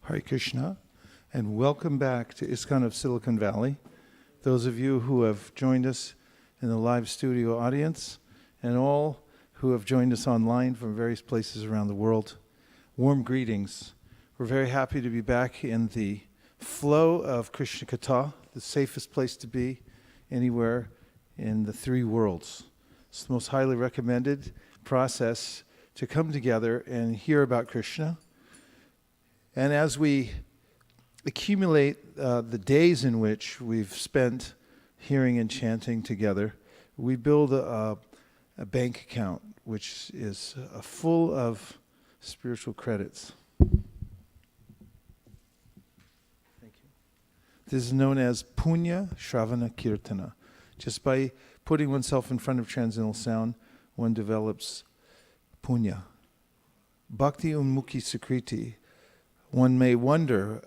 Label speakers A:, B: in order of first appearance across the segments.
A: Hare Krishna, and welcome back to ISKCON of Silicon Valley. Those of you who have joined us in the live studio audience, and all who have joined us online from various places around the world, warm greetings. We're very happy to be back in the flow of Krishna Katha, the safest place to be anywhere in the three worlds. It's the most highly recommended process to come together and hear about Krishna. And as we accumulate the days in which we've spent hearing and chanting together, we build a bank account which is full of spiritual credits. Thank you. This is known as Punya Shravana Kirtana. Just by putting oneself in front of transcendental sound, one develops punya. Bhakti Unmukhi Sukriti. One may wonder,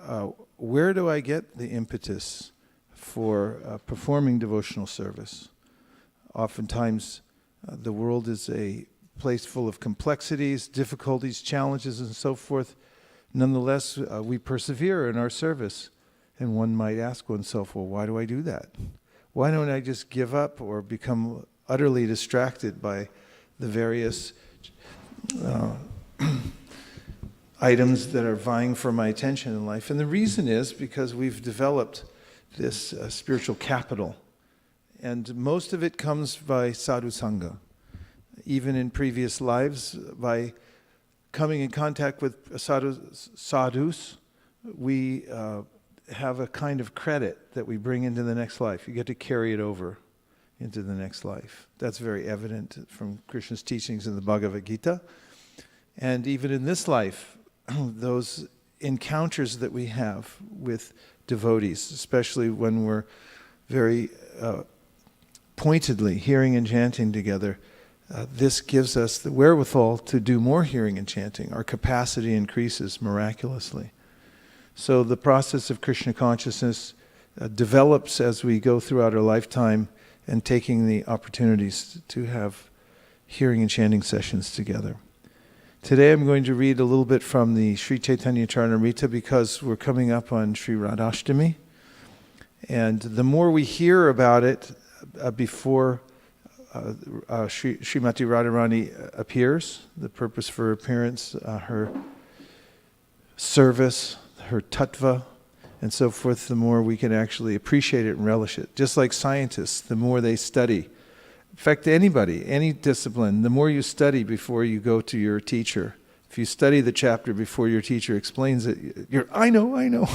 A: where do I get the impetus for performing devotional service? Oftentimes, the world is a place full of complexities, difficulties, challenges, and so forth. Nonetheless, we persevere in our service. And one might ask oneself, well, why do I do that? Why don't I just give up or become utterly distracted by the various items that are vying for my attention in life? And the reason is because we've developed this spiritual capital. And most of it comes by sadhu sangha. Even in previous lives, by coming in contact with sadhus, we have a kind of credit that we bring into the next life. You get to carry it over into the next life. That's very evident from Krishna's teachings in the Bhagavad Gita. And even in this life, those encounters that we have with devotees, especially when we're very pointedly hearing and chanting together, this gives us the wherewithal to do more hearing and chanting. Our capacity increases miraculously. So the process of Krishna consciousness develops as we go throughout our lifetime and taking the opportunities to have hearing and chanting sessions together. Today I'm going to read a little bit from the Sri Chaitanya Charitamrita because we're coming up on Sri Radhashtami. And the more we hear about it before Srimati Radharani appears, the purpose for her appearance, her service, her tattva, and so forth, the more we can actually appreciate it and relish it. Just like scientists, the more they study. In fact, anybody, any discipline, the more you study before you go to your teacher. If you study the chapter before your teacher explains it, I know.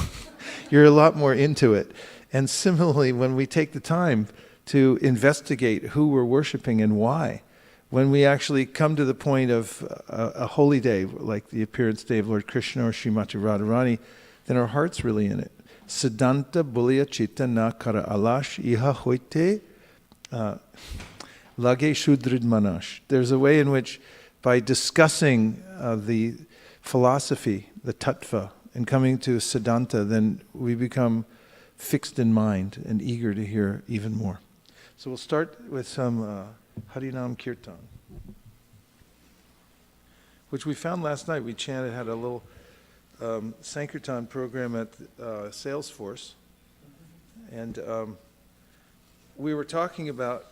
A: You're a lot more into it. And similarly, when we take the time to investigate who we're worshiping and why, when we actually come to the point of a holy day, like the appearance day of Lord Krishna or Srimati Radharani, then our heart's really in it. Siddhanta Bulya Chitta Na Kara Alash Iha Hoite Lage Shudrid Manash. There's a way in which, by discussing the philosophy, the tattva, and coming to Siddhanta, then we become fixed in mind and eager to hear even more. So we'll start with some Harinam Kirtan, which we found last night. We chanted, had a little Sankirtan program at Salesforce, and we were talking about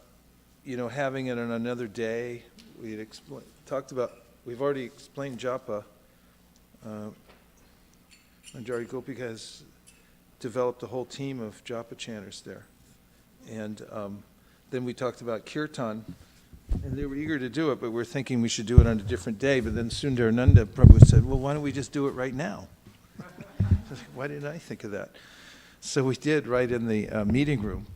A: having it on another day. We had we've already explained japa. Manjari Gopika has developed a whole team of japa chanters there. And then we talked about kirtan, and they were eager to do it, but we're thinking we should do it on a different day. But then Sundarananda Prabhu said, well, why don't we just do it right now? Why didn't I think of that? So we did right in the meeting room.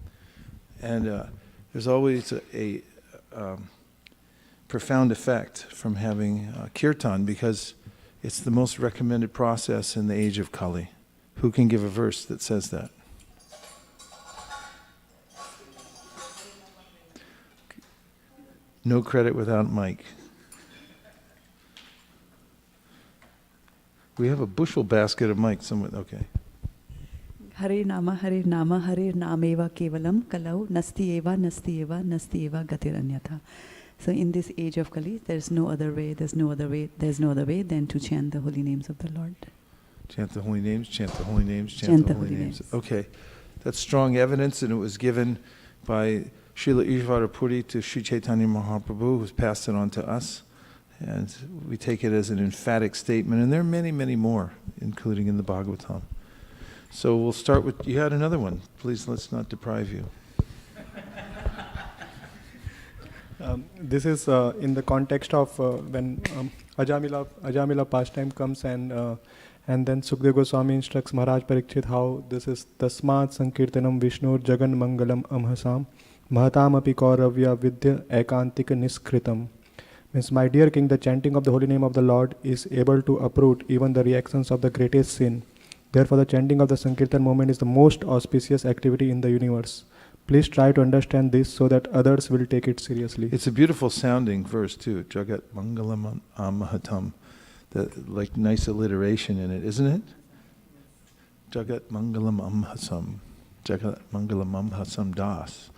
A: And there's always a profound effect from having kirtan, because it's the most recommended process in the age of Kali. Who can give a verse that says that? No credit without mic. We have a bushel basket of mics somewhere. Okay.
B: Hare Nama Nameva Kevalam Kalau Nasti Eva Gatiranyatha. So in this age of Kali, there's no other way than to chant the holy names of the Lord.
A: Chant the holy names, chant the holy names, chant the holy names. Okay, that's strong evidence, and it was given by Srila Ishvara Puri to Sri Chaitanya Mahaprabhu, who's passed it on to us. And we take it as an emphatic statement, and there are many, many more, including in the Bhagavatam. So we'll start with, you had another one. Please, let's not deprive you.
C: This is in the context of when Ajamila pastime comes, and then Sukdev Goswami instructs Maharaj Parikshit how this is Tasmat Sankirtanam Vishnur Jagan Mangalam Amhasam Mahatam Api Kauravya Vidya Ekantika Niskritam. Means, my dear king, the chanting of the holy name of the Lord is able to uproot even the reactions of the greatest sin. Therefore, the chanting of the Sankirtan movement is the most auspicious activity in the universe. Please try to understand this so that others will take it seriously.
A: It's a beautiful sounding verse too. Jagat Mangalam Amhatam. Like nice alliteration in it, isn't it? Jagat Mangalam Amhasam. Jagat Mangalam Amhasam Das.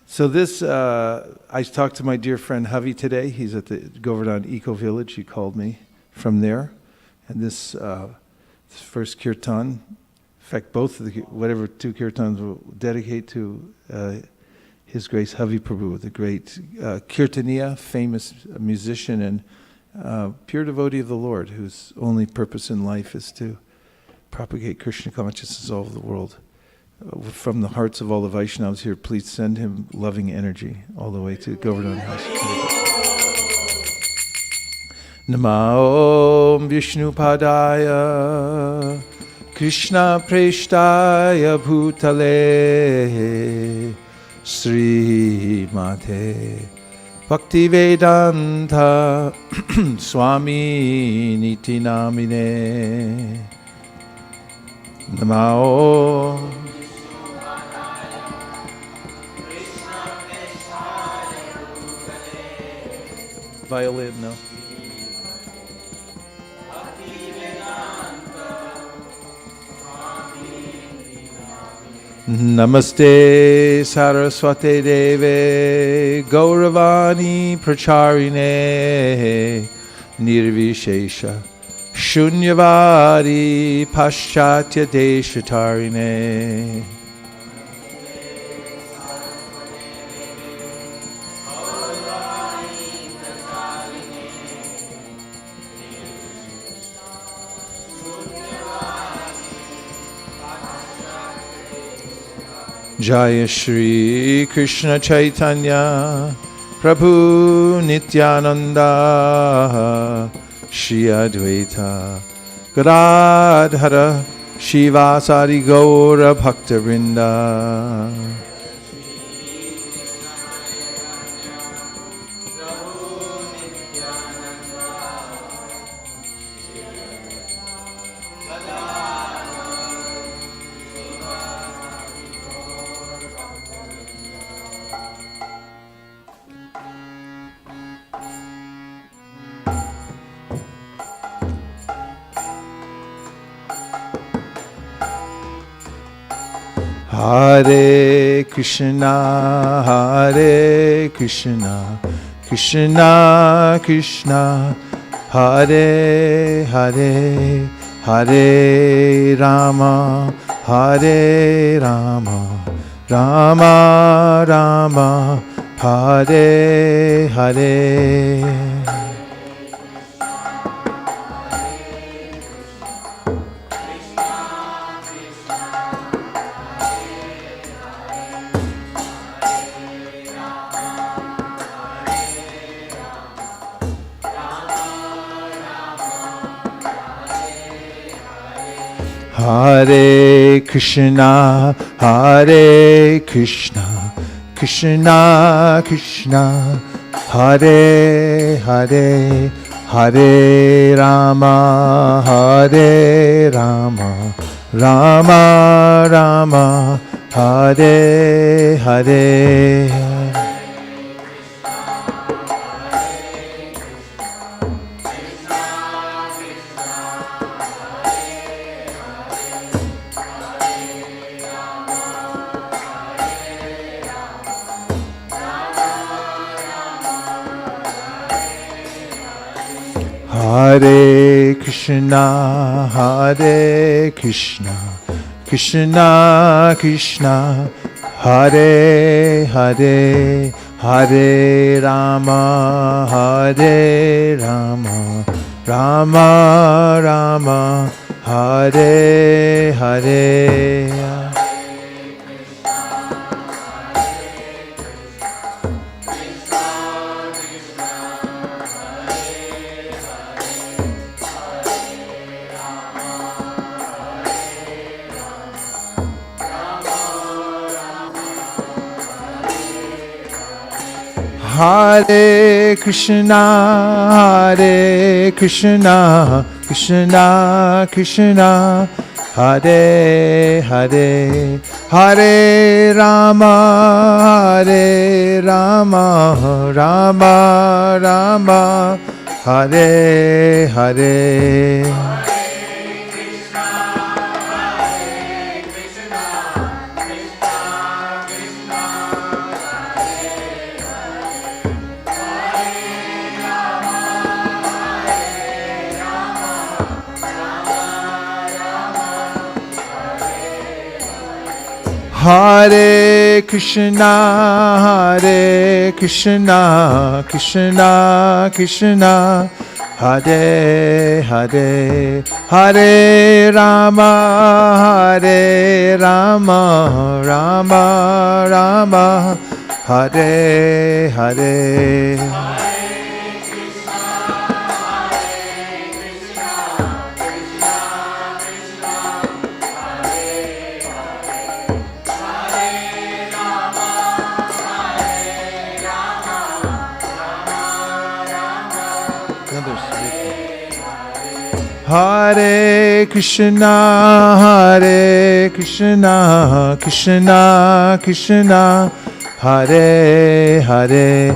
A: So this, I talked to my dear friend Havi today. He's at the Govardhan Eco Village. He called me from there. And this first kirtan, in fact, both of the, whatever two kirtans will dedicate to His Grace Havi Prabhu, the great kirtaniya, famous musician and pure devotee of the Lord, whose only purpose in life is to propagate Krishna consciousness all over the world. From the hearts of all the Vaishnavas here, please send him loving energy all the way to Govardhan House. Namo Om Vishnu Padaya Krishna Preshtaya Bhutale Sri Mate Bhaktivedanta Swami Niti Namine Namo Violin, no. Namaste Saraswate Deve Gauravani Pracharine Nirvishesha Shunyavadi Paschatya Deshatarine. Jaya Shri Krishna Chaitanya Prabhu Nityananda Shri Advaita Gadadhara Shivasari Gaura Bhakta Vrinda. Hare Krishna, Krishna Krishna, Hare Hare, Hare Rama, Rama Rama, Hare Hare. Hare Krishna, Krishna Krishna, Hare Hare, Hare Rama, Rama Rama, Hare Hare. Hare Krishna, Hare Krishna, Krishna Krishna, Hare Hare, Hare Rama, Hare Rama, Rama Rama, Hare Hare. Hare Krishna, Hare Krishna, Krishna Krishna, Hare Hare, Hare Rama, Hare Rama, Rama Rama, Hare Hare. Hare Krishna, Hare Krishna, Krishna Krishna, Hare Hare, Hare Rama, Hare Rama, Rama Rama, Hare Hare. Hare Krishna, Hare Krishna, Krishna Krishna, Hare Hare,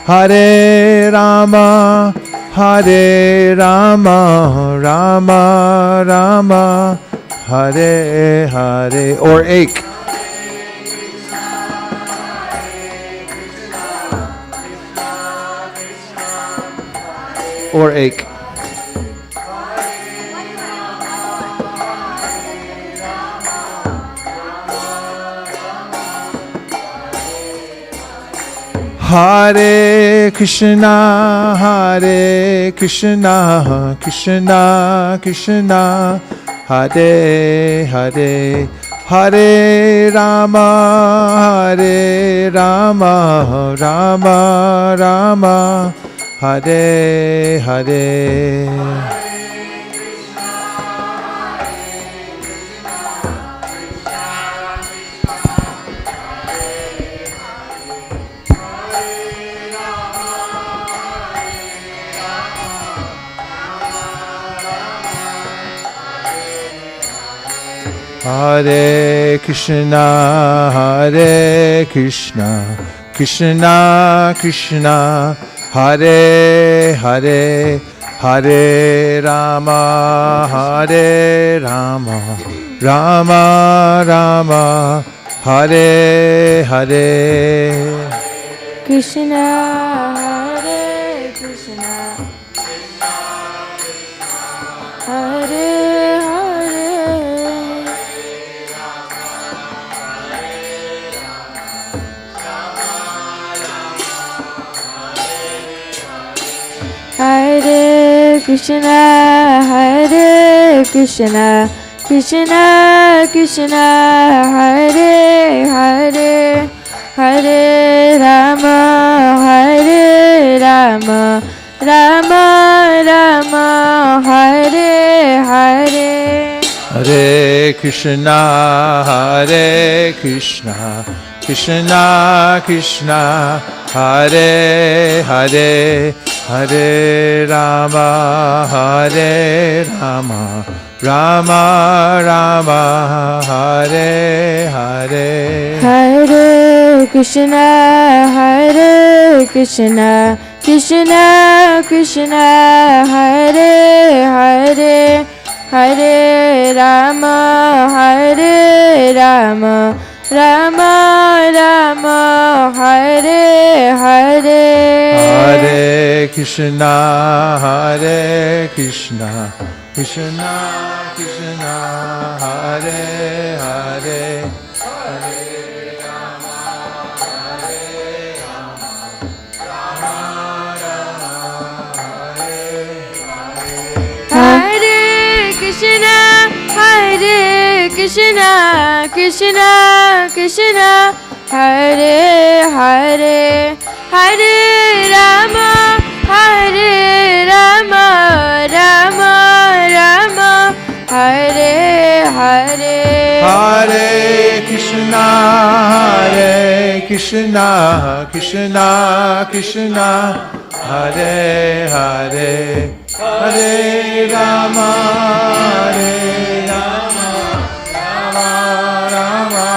A: Hare Rama, Hare Rama, Rama Rama, Hare Hare. Or ache. Or ache. Hare Krishna, Hare Krishna, Krishna Krishna, Hare Hare, Hare Rama, Hare Rama, Rama Rama, Hare Hare. Hare Krishna, Hare Krishna, Krishna Krishna, Hare Hare, Hare Rama, Hare Rama, Rama Rama, Hare Hare.
D: Krishna, Hare Krishna, Hare Hare, Hare Krishna, Hare Krishna, Krishna Krishna, Hare Hare, Hare Rama, Hare Rama, Rama Rama, Hare Hare.
A: Hare Krishna, Hare Krishna, Krishna Krishna, Hare Hare, Hare Rama, Hare Rama, Rama Rama, Hare Hare.
D: Hare Krishna, Hare Krishna, Krishna Krishna, Hare Hare, Hare Rama, Hare Rama, Rama Rama, Hare Hare.
A: Hare Krishna, Hare Krishna, Krishna Krishna, Hare Hare, Hare Rama, Hare Rama, Rama Rama, Hare
D: Hare Krishna, Hare Krishna, Krishna Krishna, Hare Hare, Hare Rama, Hare Rama, Rama Rama, Hare Hare.
A: Hare Krishna, Hare Krishna, Krishna Krishna, Hare Hare, Hare Rama, Hare Rama, Rama Rama,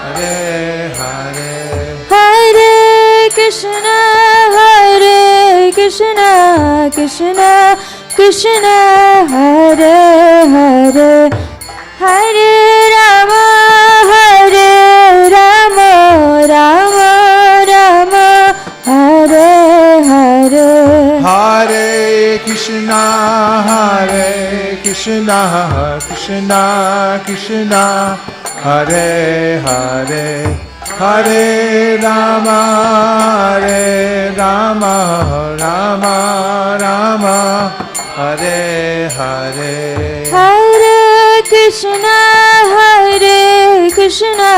A: Hare Hare.
D: Hare Krishna, Hare Krishna, Krishna Krishna, Hare Hare, Hare Rama, Hare Rama, Rama Rama, Hare Hare.
A: Hare Krishna, Hare Krishna, Krishna Krishna, Hare Hare, Hare Rama, Hare Rama, Rama Rama, Hare Hare.
D: Hare Krishna, Hare Krishna,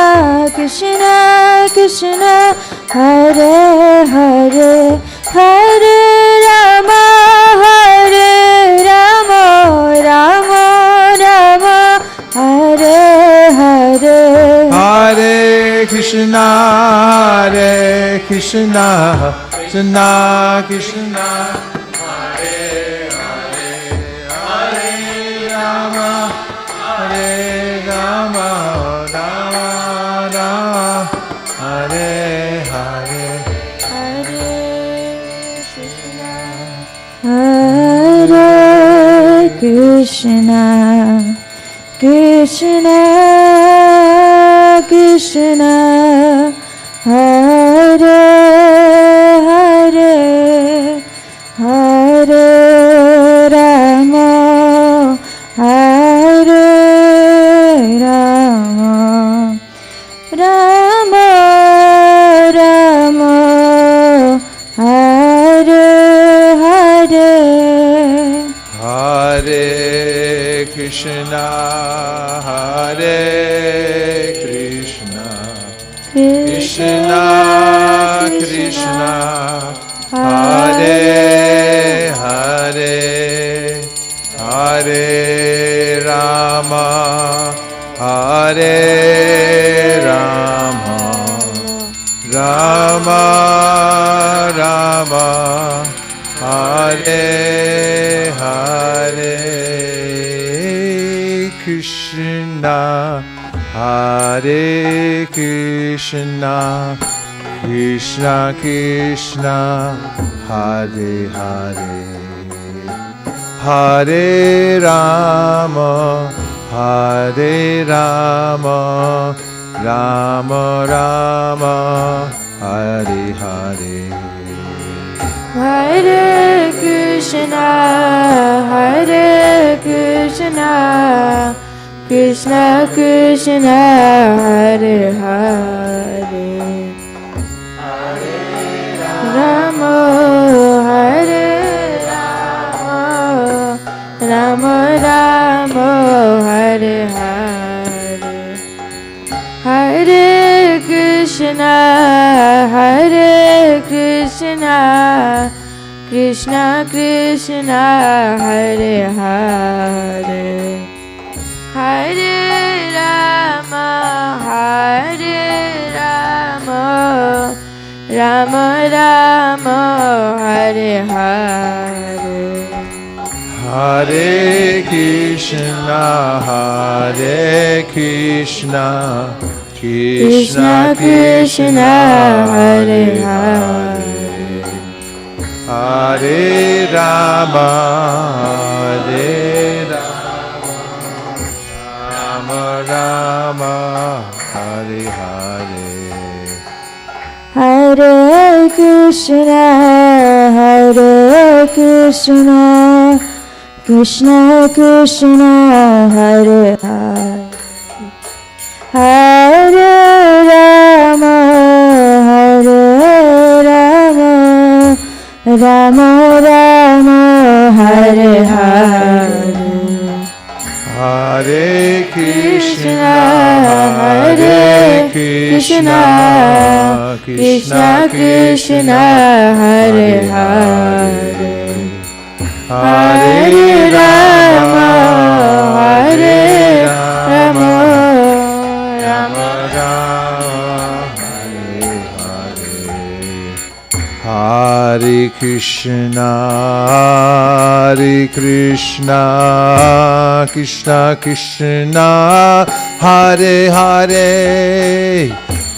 D: Krishna Krishna, Hare Hare, Hare Rama, Hare Rama, Rama Rama, Hare Hare.
A: Hare Krishna, Hare Krishna, Krishna Krishna, Hare Hare, Hare Rama, Hare Rama, Rama Rama, Hare Hare.
D: Hare Krishna, Krishna Krishna, Hare Hare, Hare Rama, Hare Rama, Rama Rama, Hare Hare.
A: Hare Krishna, Hare Krishna, Krishna Krishna, Hare Hare, Hare Rama, Hare Rama, Rama Rama, Hare Hare. Krishna, Hare Krishna, Krishna Krishna, Hare Hare, Hare Rama, Hare Rama, Rama Rama, Hare Hare.
D: Hare Krishna, Hare Krishna, Krishna Krishna, Hare Hare, Rama, Hare Rama, Rama Rama, Hare Hare, Hare Krishna, Hare Krishna, Krishna Krishna, Hare Hare, Hare Rama, Hare Rama, Rama Rama, Hare Hare.
A: Hare Krishna, Hare Krishna, Krishna Krishna, Hare Hare, Hare Rama, Hare Rama, Rama Rama, Hare Hare.
D: Hare Hare Krishna, Hare Krishna, Krishna Krishna, Hare Hare, Hare Rama, Hare Rama, Rama Rama, Hare Hare.
A: Hare Krishna,
D: Hare Krishna, Krishna Krishna, Hare Hare, Hare Rama, Hare Rama, Rama
A: Rama, Hare Hare. Hare Krishna, Hare Krishna, Krishna Krishna, Hare Hare,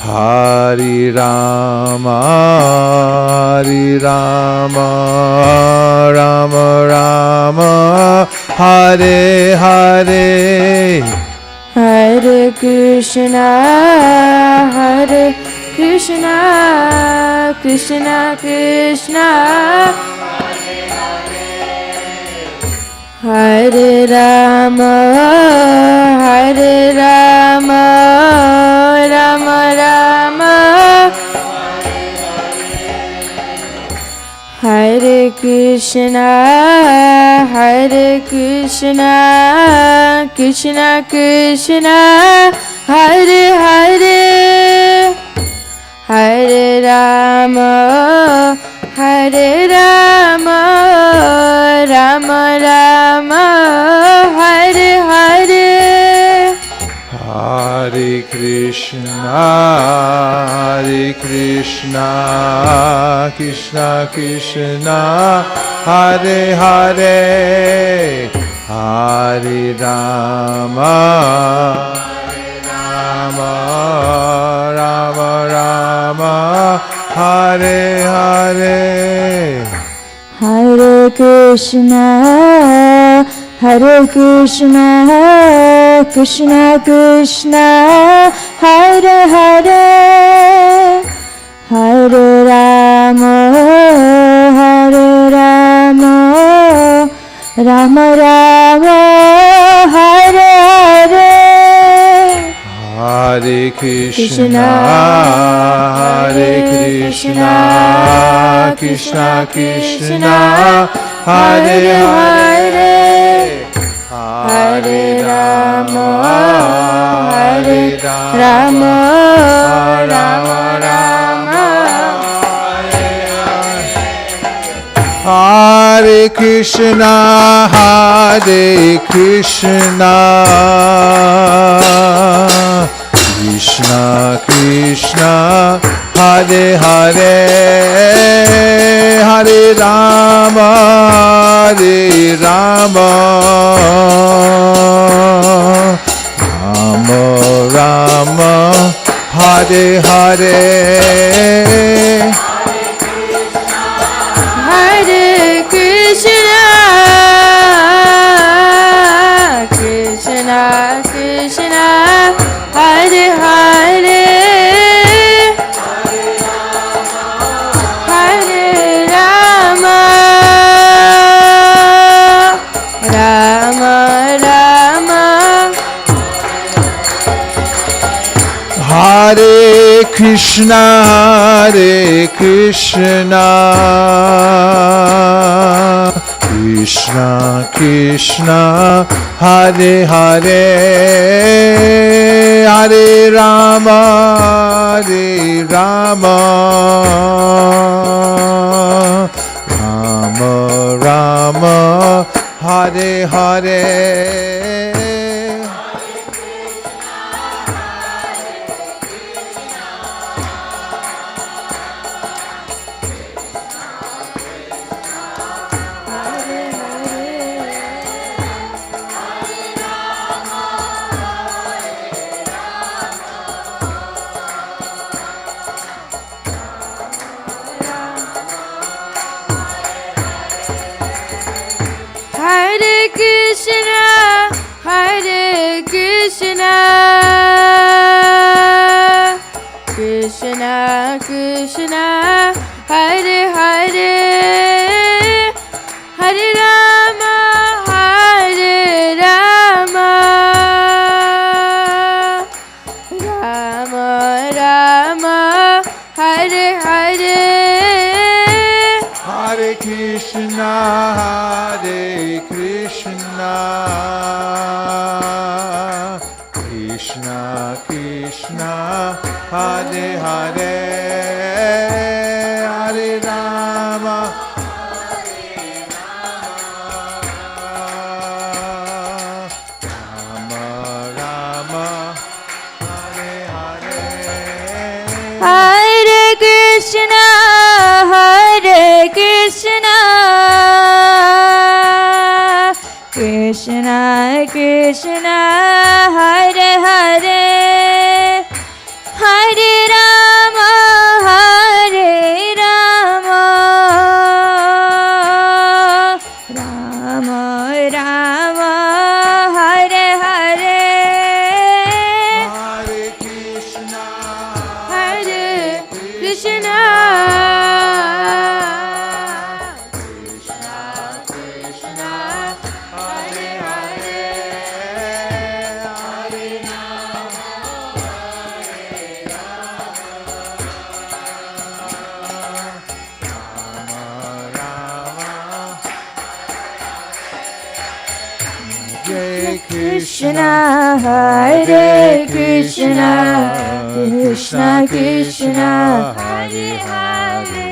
A: Hare Rama, Hare Rama, Rama Rama, Hare Hare.
D: Hare Krishna, Hare Krishna, Krishna Krishna, Hare Rama, Hare Rama, Rama Rama, Hare Krishna, Hare Krishna, Krishna Krishna, Hare Hare, Hare Rama, Hare Rama, Rama Rama, Hare Hare.
A: Hare Krishna, Hare Krishna, Krishna Krishna, Hare Hare, Hare Rama, Hare Rama, Rama Rama, Hare Hare.
D: Hare Krishna, Hare Krishna, Krishna Krishna, Hare Hare, Hare Rama, Hare Rama, Rama Rama, Hare Hare.
A: Hare Krishna, Hare Krishna, Krishna Krishna, Hare Hare, Hare Rama, Hare Rama, Rama Rama, Hare Krishna, Hare Krishna, Krishna Krishna, Hare Hare, Hare Rama, Hare Rama, Rama Rama, Hare Hare.
D: Hare Krishna, Krishna Krishna, Hare Hare, Hare Rama, Rama Rama.
A: Hare Krishna, Hare Krishna, Krishna Krishna, Hare Hare, Hare Rama, Hare Rama, Rama Rama, Hare Hare.
D: Hare Krishna, Hare Krishna, Krishna Krishna Krishna Hare Hare Hare Rama Hare Rama Rama Rama Hare Hare
A: Hare Krishna, Hare Krishna, Krishna Krishna, Hare Hare, Hare Rama, Rama Rama, Hare Hare.
D: Hare Krishna Hare Krishna Krishna Krishna Hare Hare Hare Rama Hare Rama Rama Rama Hare Hare
A: Hare Krishna,
D: Hare Krishna
A: Krishna Krishna, Hare Hare, Hare Rama, Hare
D: Krishna Hare Krishna Krishna Krishna Hare Hare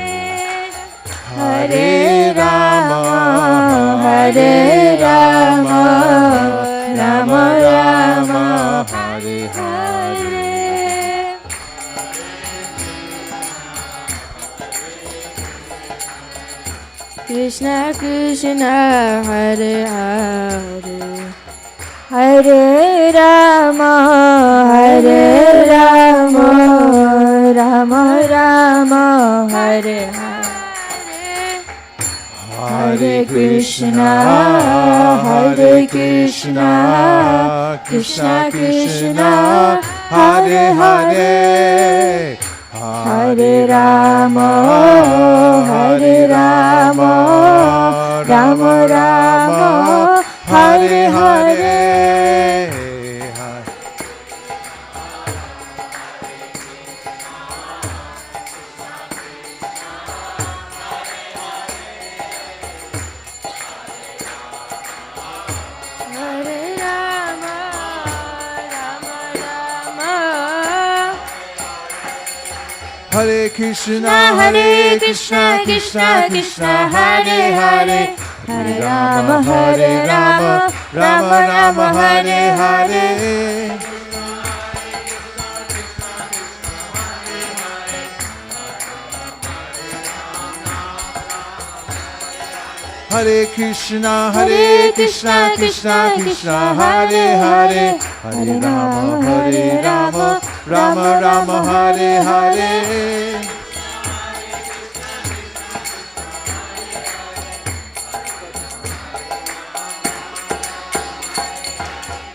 D: Hare Rama Hare Rama Rama Rama
A: Hare
D: Hare Krishna Krishna Hare Hare Hare Rama Hare Rama Rama Rama Hare Hare Hare Krishna Hare Krishna Krishna Krishna Hare Hare Hare Rama Hare Rama Rama Rama Hare Hare Hare Rama Rama Rama
A: Hare Krishna, Hare Krishna, Krishna Krishna, Hare Hare, Hare Rama, Hare Rama, Rama Rama, Hare Hare. Hare Krishna, Hare Krishna, Krishna Krishna, Hare Hare, Hare Rama, Hare Rama, Rama Rama, Hare Hare.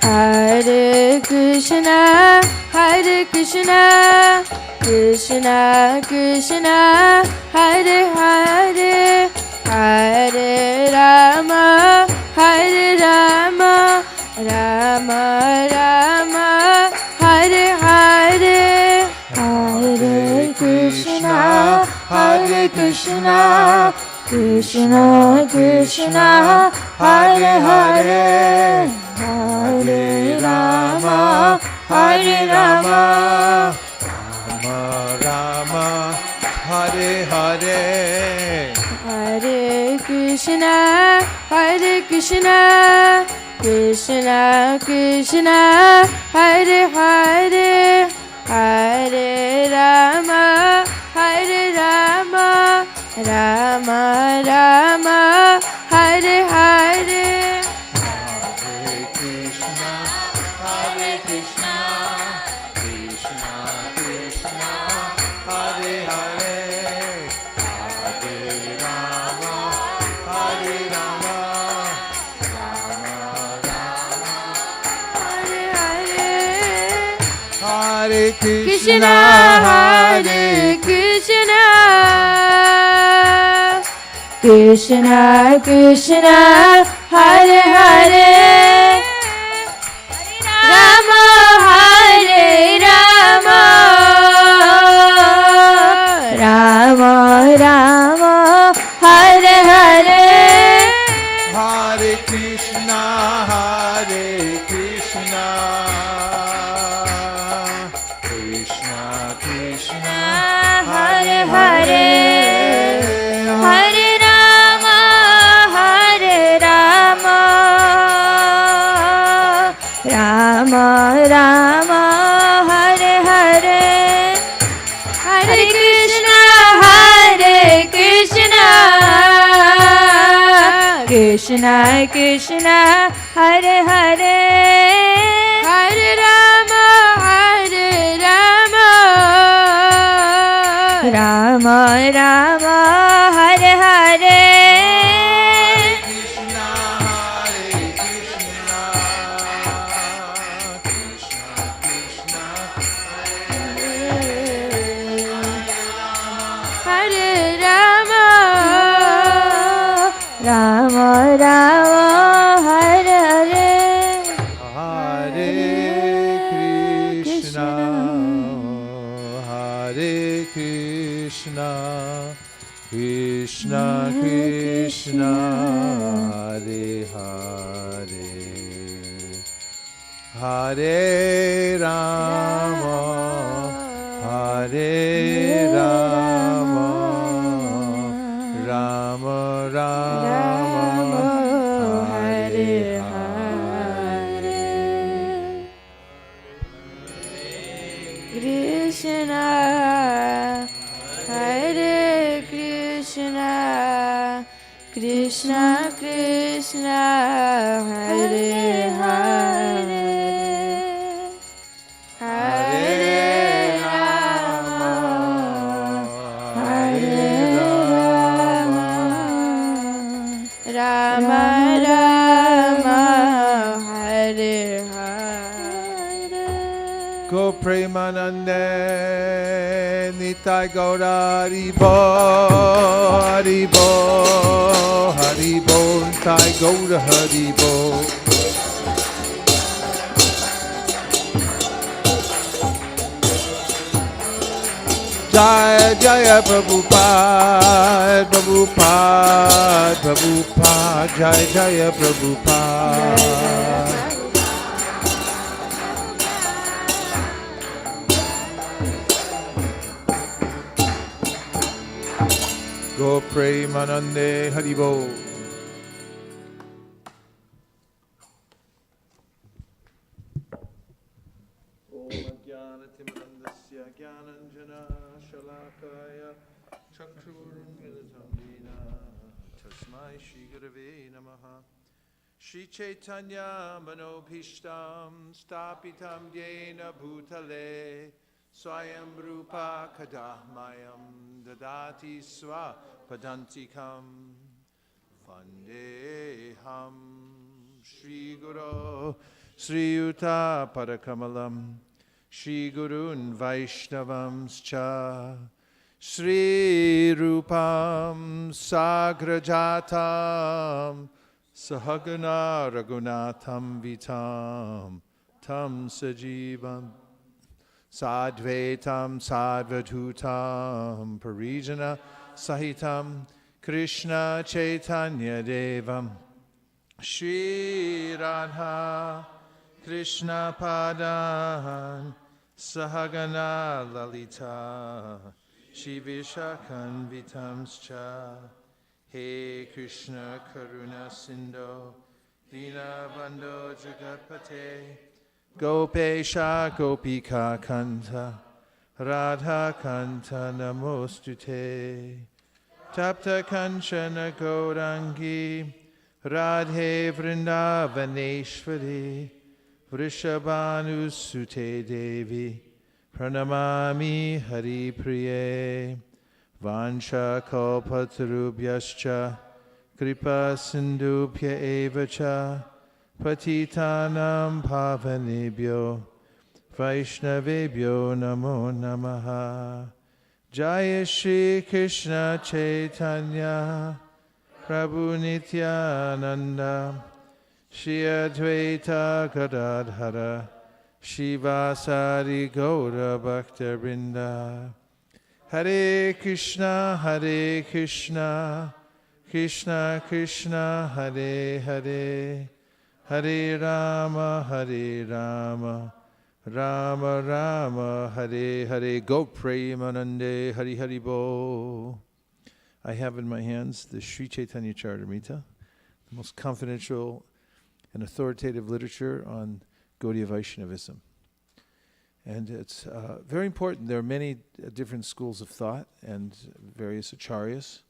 D: Hare Krishna, Hare Krishna, Krishna Krishna, Hare Hare, Hare Rama, Hare Rama, Rama Rama, Hare Hare, Hare Krishna, Hare Krishna, Krishna Krishna, Hare Hare, Hare Rama, Hare Rama,
A: Rama Rama, Hare Hare.
D: Hare Krishna, Hare Krishna, Krishna Krishna, Hare Hare, Hare Rama, Hare Rama, Rama Rama, Hare Hare.
A: Hare Krishna, Hare Krishna, Krishna Krishna, Hare Hare, Hare Rama, Hare Rama, Rama Rama,
D: Hare Hare.
A: Hare Hare
D: Krishna Hare Krishna Krishna Krishna Hare Hare Rama Hare Rama Rama Rama Hare Hare
A: Hare Krishna Krishna Krishna
D: Hare Hare Hare Rama Hare Rama Rama Rama Hare Hare Hare Krishna Krishna Krishna Hare Hare Hare Rama Rama Rama Hare Hare
A: Krishna
D: Hare Rama Rama Rama Hare Hare
A: Hare Krishna Krishna Krishna Hare Hare Hare Rama Rama Rama Hare Hare
D: Krishna Hare Krishna Krishna Krishna Hare Hare Hare Rama Rama Rama Hare Hare
A: Go Premanande Nitai Gaura Haribo Haribo Haribo Nitai Gaura Haribo Jaya Jaya Prabhupada Prabhupada Prabhupada Jaya Jaya Prabhupada Go Premanande Haribo. Om Jnanatimandasya Jnananjana Shalakaya Chakshurunmilitam Dina Tasmai Shri Gurave Namaha Shri Chaitanya Manobhishtam Stapitam Yena Bhutale Swayam Rupa Kadahmayam Dadati Swa Padantikam Vandeham Shri Guru Sri Yuta Parakamalam Shri Gurun Vaishnavam Scha Shri Rupam Sagrajatam Sahagana Raghunatham Vitam Tam Sajivam Sadvaitam Sadvadhutam Parijana Sahitam Krishna Chaitanya Devam Shri Radha Krishna Padan Sahagana Lalita Shri Vishakan Vitamscha He Krishna Karuna Sindho Dina Bandho Jagatpate Gopesha Gopika Kanta Radha Kanta Namostute Tapta Kanchana Gaurangi Radhe Vrindavaneshwari Vrishabhanu Sute Devi Pranamami Hari Priye Vansha Kalpatarubhyascha Kripa Sindhubhya Evacha Patitanam Pavanebhyo Vaishnavebhyo namo namaha. Jaya Shri Krishna Chaitanya Prabhu Nityananda Shri Advaita Gadadhara Shivasari Gaura Bhakta Vrinda. Hare Krishna, Krishna Krishna, Hare Hare, Hare Rama, Rama Rama, Hare Hare. Go Premanande, Hari Hari Bo. I have in my hands the Sri Chaitanya Charitamrita, the most confidential and authoritative literature on Gaudiya Vaishnavism. And it's very important. There are many different schools of thought and various acharyas,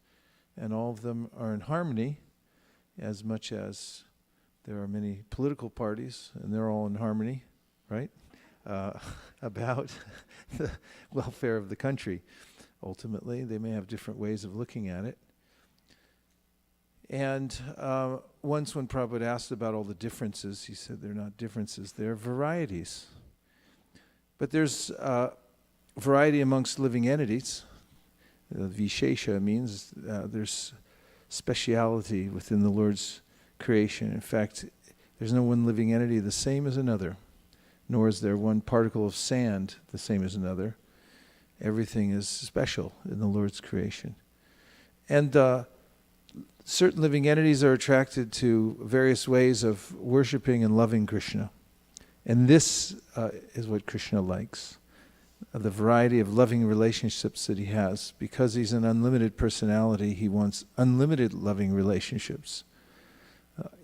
A: and all of them are in harmony as much as there are many political parties, and they're all in harmony, right, about the welfare of the country. Ultimately, they may have different ways of looking at it. And once when Prabhupada asked about all the differences, he said they're not differences, they're varieties. But there's variety amongst living entities. Vishesha means there's speciality within the Lord's creation. In fact, there's no one living entity the same as another, nor is there one particle of sand the same as another. Everything is special in the Lord's creation. And certain living entities are attracted to various ways of worshiping and loving Krishna. And this is what Krishna likes, the variety of loving relationships that he has. Because he's an unlimited personality, he wants unlimited loving relationships.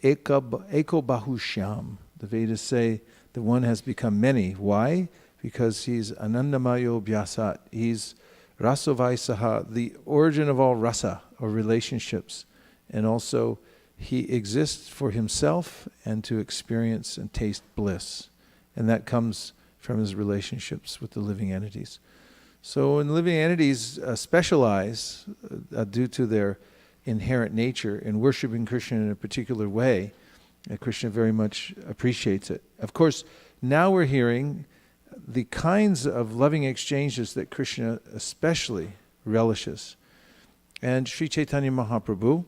A: Eko bahushyam, the Vedas say the one has become many. Why? Because he's anandamayo bhyasat. He's rasovaisaha, the origin of all rasa, or relationships. And also, he exists for himself and to experience and taste bliss. And that comes from his relationships with the living entities. So when living entities specialize due to their inherent nature in worshiping Krishna in a particular way, Krishna very much appreciates it. Of course, now we're hearing the kinds of loving exchanges that Krishna especially relishes. And Sri Chaitanya Mahaprabhu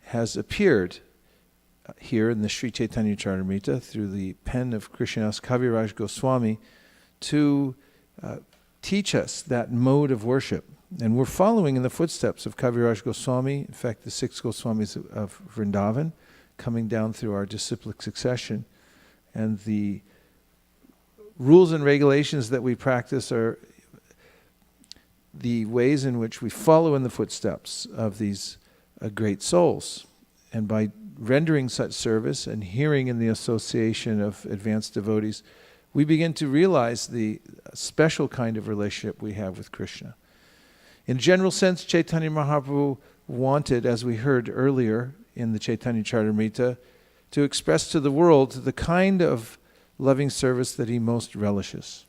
A: has appeared here in the Sri Chaitanya Charitamrita through the pen of Krishnadas Kaviraj Goswami to teach us that mode of worship. And we're following in the footsteps of Kaviraj Goswami, in fact the 6 Goswamis of Vrindavan, coming down through our disciplic succession. And the rules and regulations that we practice are the ways in which we follow in the footsteps of these great souls. And by rendering such service and hearing in the association of advanced devotees, we begin to realize the special kind of relationship we have with Krishna. In a general sense, Chaitanya Mahaprabhu wanted, as we heard earlier in the Chaitanya Charitamrita, to express to the world the kind of loving service that he most relishes.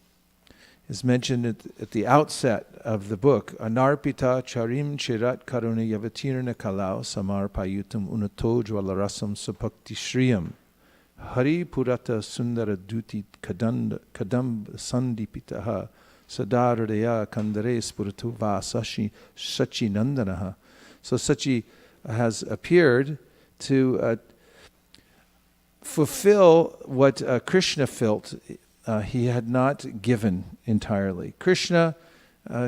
A: Is mentioned at the outset of the book, Anarpita charim chirat karuna yavatirna kalau samar payutum unato jwalarasam sapakti shriyam hari purata sundara duti kadam sandipitaha sadaradaya kandare spuratu va sachi nandanaha. So Sachi has appeared to fulfill what Krishna felt he had not given entirely. Krishna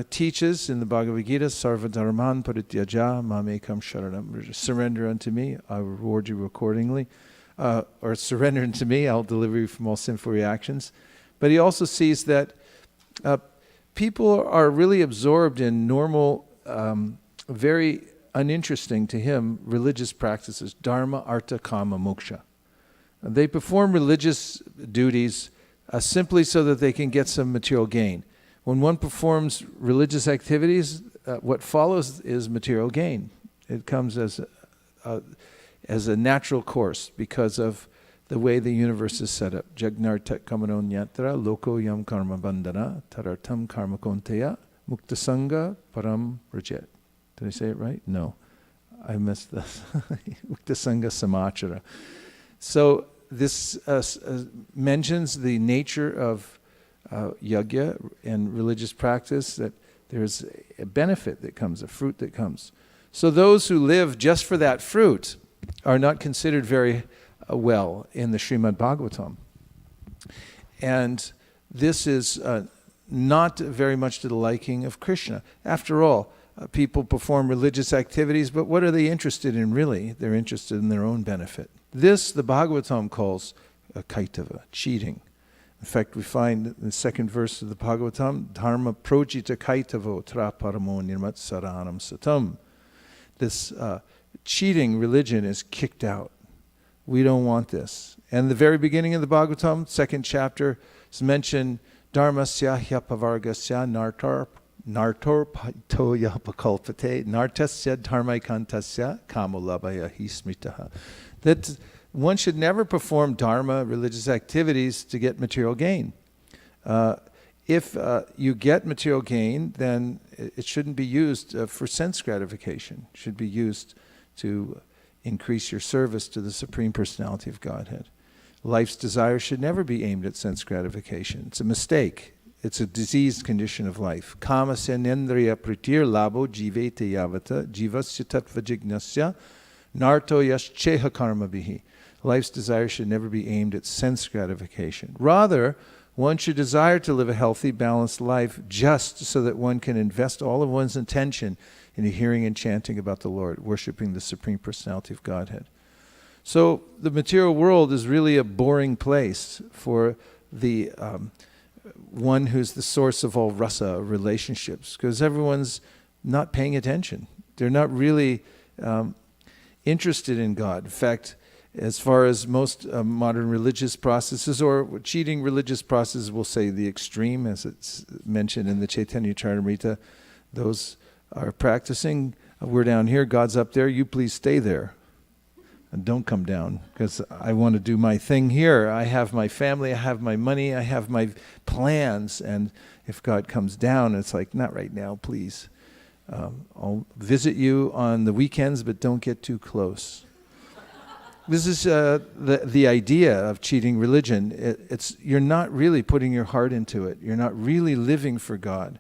A: teaches in the Bhagavad Gita, Sarva Dharman Parityaja Mamekam Sharanam. Surrender unto me, I will reward you accordingly. Or surrender unto me, I'll deliver you from all sinful reactions. But he also sees that people are really absorbed in normal, very uninteresting to him, religious practices, dharma, artha, kama, moksha. They perform religious duties simply so that they can get some material gain. When one performs religious activities, what follows is material gain. It comes as a natural course because of the way the universe is set up. Jagnartat kamanonyatra loko yam karma bandhana tarartam karma konteya muktasanga param rajet. Did I say it right? No. I missed this. Muktasanga samachara. So this mentions the nature of yajna and religious practice, that there's a benefit that comes, a fruit that comes. So those who live just for that fruit are not considered very well in the Srimad Bhagavatam. And this is not very much to the liking of Krishna. After all, people perform religious activities, but what are they interested in really? They're interested in their own benefit. This, the Bhagavatam calls kaitava, cheating. In fact, we find in the second verse of the Bhagavatam, dharma projita kaitavo tra paramo nirmat saranam satam. This cheating religion is kicked out. We don't want this. And the very beginning of the Bhagavatam, second chapter, is mentioned dharmasya hyapavargasya nartor toya pakalpate nartasya dharmaikantasya kamolabhaya hismritaha. That one should never perform dharma, religious activities, to get material gain. If you get material gain, then it shouldn't be used for sense gratification. It should be used to increase your service to the Supreme Personality of Godhead. Life's desire should never be aimed at sense gratification. It's a mistake. It's a diseased condition of life. Kama senendriya pritir labo jivete yavata jivasya tattva jignasya narto yascheha karma bihi. Life's desire should never be aimed at sense gratification. Rather, one should desire to live a healthy, balanced life just so that one can invest all of one's attention in hearing and chanting about the Lord, worshiping the Supreme Personality of Godhead. So the material world is really a boring place for the one who's the source of all rasa, relationships, because everyone's not paying attention. They're not really interested in God. In fact, as far as most modern religious processes, or cheating religious processes, we'll say the extreme, as it's mentioned in the Chaitanya Charitamrita, those are practicing, we're down here, God's up there, you please stay there. And don't come down, because I want to do my thing here. I have my family, I have my money, I have my plans, and if God comes down, it's like, not right now, please. I'll visit you on the weekends, but don't get too close. This is the idea of cheating religion. It's you're not really putting your heart into it. You're not really living for God.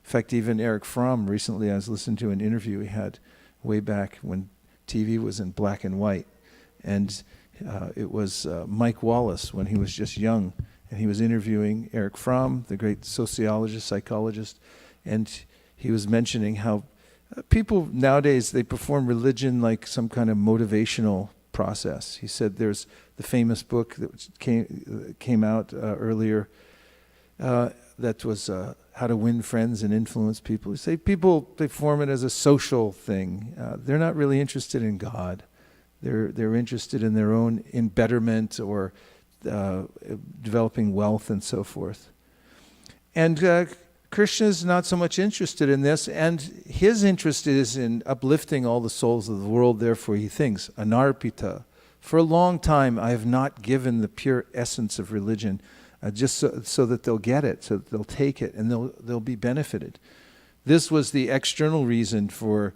A: In fact, even Eric Fromm, recently I was listening to an interview he had way back when TV was in black and white. And it was Mike Wallace when he was just young. And he was interviewing Eric Fromm, the great sociologist, psychologist. And he was mentioning how people nowadays, they perform religion like some kind of motivational process. He said there's the famous book that came out earlier that was How to Win Friends and Influence People. He say people, they form it as a social thing. They're not really interested in God. They're interested in their own betterment or developing wealth and so forth. And Krishna is not so much interested in this, and his interest is in uplifting all the souls of the world. Therefore, he thinks, anarpita. For a long time, I have not given the pure essence of religion, just so that they'll get it, so that they'll take it, and they'll be benefited. This was the external reason for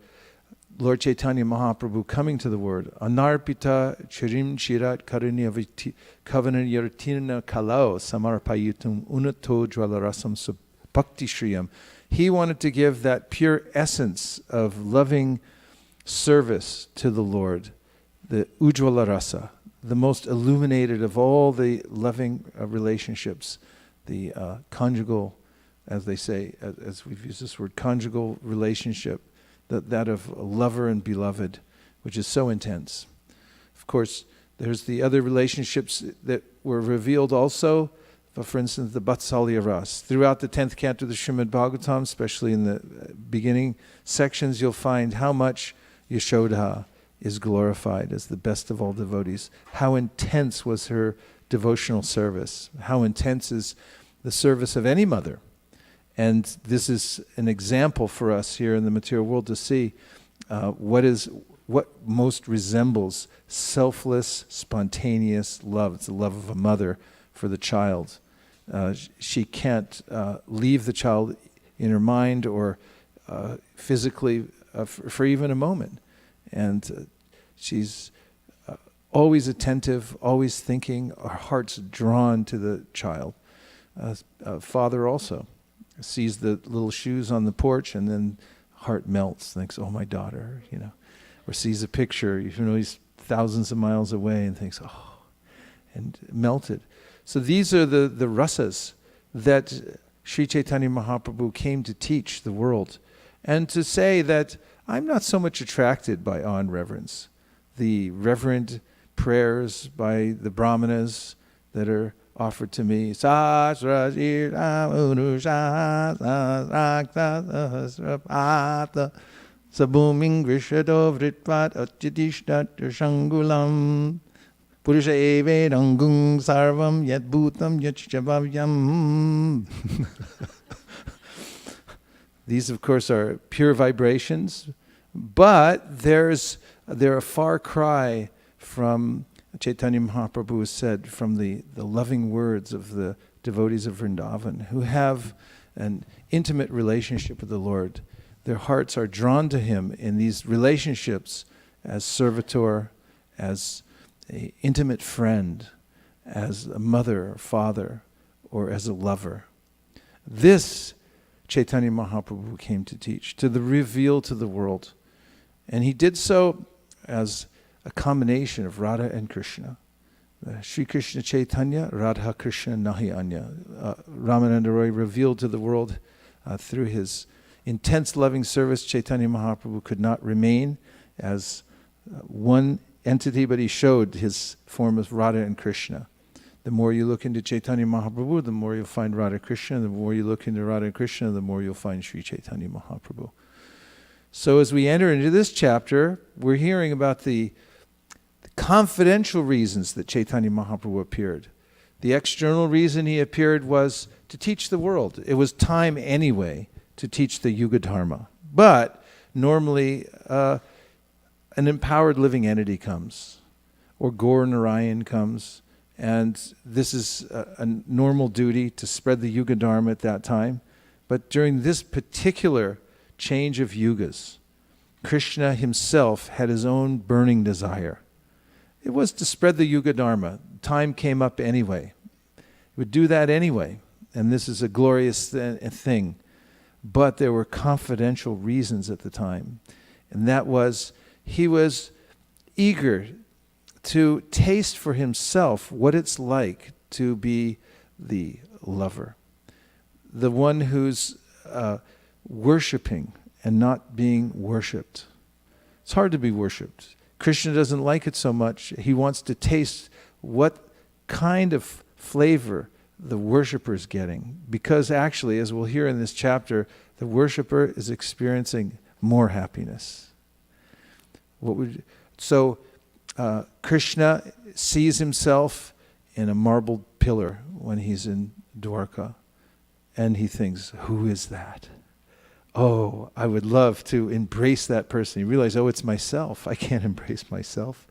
A: Lord Chaitanya Mahaprabhu coming to the word. Anarpita chirim chirat karunyavati kavanayartina kalao samarpayutum unato jwalarasam bhakti shriyam. He wanted to give that pure essence of loving service to the Lord, the ujjvala rasa, the most illuminated of all the loving relationships, the conjugal, as they say, as we've used this word, conjugal relationship, that of a lover and beloved, which is so intense. Of course, there's the other relationships that were revealed also. For instance, the Vatsalya Ras. Throughout the 10th canto of the Srimad Bhagavatam, especially in the beginning sections, you'll find how much Yashoda is glorified as the best of all devotees. How intense was her devotional service. How intense is the service of any mother. And this is an example for us here in the material world to see what most resembles selfless, spontaneous love. It's the love of a mother for the child. She can't leave the child in her mind or physically for even a moment. And she's always attentive, always thinking, her heart's drawn to the child. father also sees the little shoes on the porch and then heart melts, thinks, oh, my daughter, or sees a picture, he's thousands of miles away and thinks, oh, and melted. So these are the rasas that Sri Chaitanya Mahaprabhu came to teach the world, and to say that I'm not so much attracted by awe and reverence. The reverent prayers by the brahmanas that are offered to me, Sabuming Grishado Vritvat Achyatishtat Shangulam Purusha Eve Rangung Sarvam Yat Bhutam Yat Shavavyam. These, of course, are pure vibrations, but they're a far cry from Chaitanya Mahaprabhu said, from the loving words of the devotees of Vrindavan who have an intimate relationship with the Lord. Their hearts are drawn to Him in these relationships as servitor, as an intimate friend, as a mother or father, or as a lover. This Chaitanya Mahaprabhu came to teach, to reveal to the world. And He did so as a combination of Radha and Krishna. Sri Krishna Chaitanya, Radha Krishna Nahi Anya. Ramananda Roy revealed to the world through his intense loving service, Chaitanya Mahaprabhu could not remain as one entity, but he showed his form of Radha and Krishna. The more you look into Chaitanya Mahaprabhu, the more you'll find Radha Krishna. The more you look into Radha and Krishna, the more you'll find Sri Chaitanya Mahaprabhu. So as we enter into this chapter, we're hearing about the confidential reasons that Chaitanya Mahaprabhu appeared. The external reason he appeared was to teach the world. It was time anyway to teach the Yuga Dharma. But normally an empowered living entity comes, or Gaur Narayan comes, and this is a normal duty to spread the Yuga Dharma at that time. But during this particular change of yugas, Krishna himself had his own burning desire. It was to spread the Yuga Dharma. Time came up anyway. He would do that anyway, and this is a glorious thing. But there were confidential reasons at the time, and that was he was eager to taste for himself what it's like to be the lover, the one who's worshipping and not being worshipped. It's hard to be worshipped. Krishna doesn't like it so much. He wants to taste what kind of flavor the worshipper is getting. Because actually, as we'll hear in this chapter, the worshipper is experiencing more happiness. Krishna sees himself in a marble pillar when he's in Dwarka. And he thinks, who is that? Oh, I would love to embrace that person. You realize, it's myself. I can't embrace myself.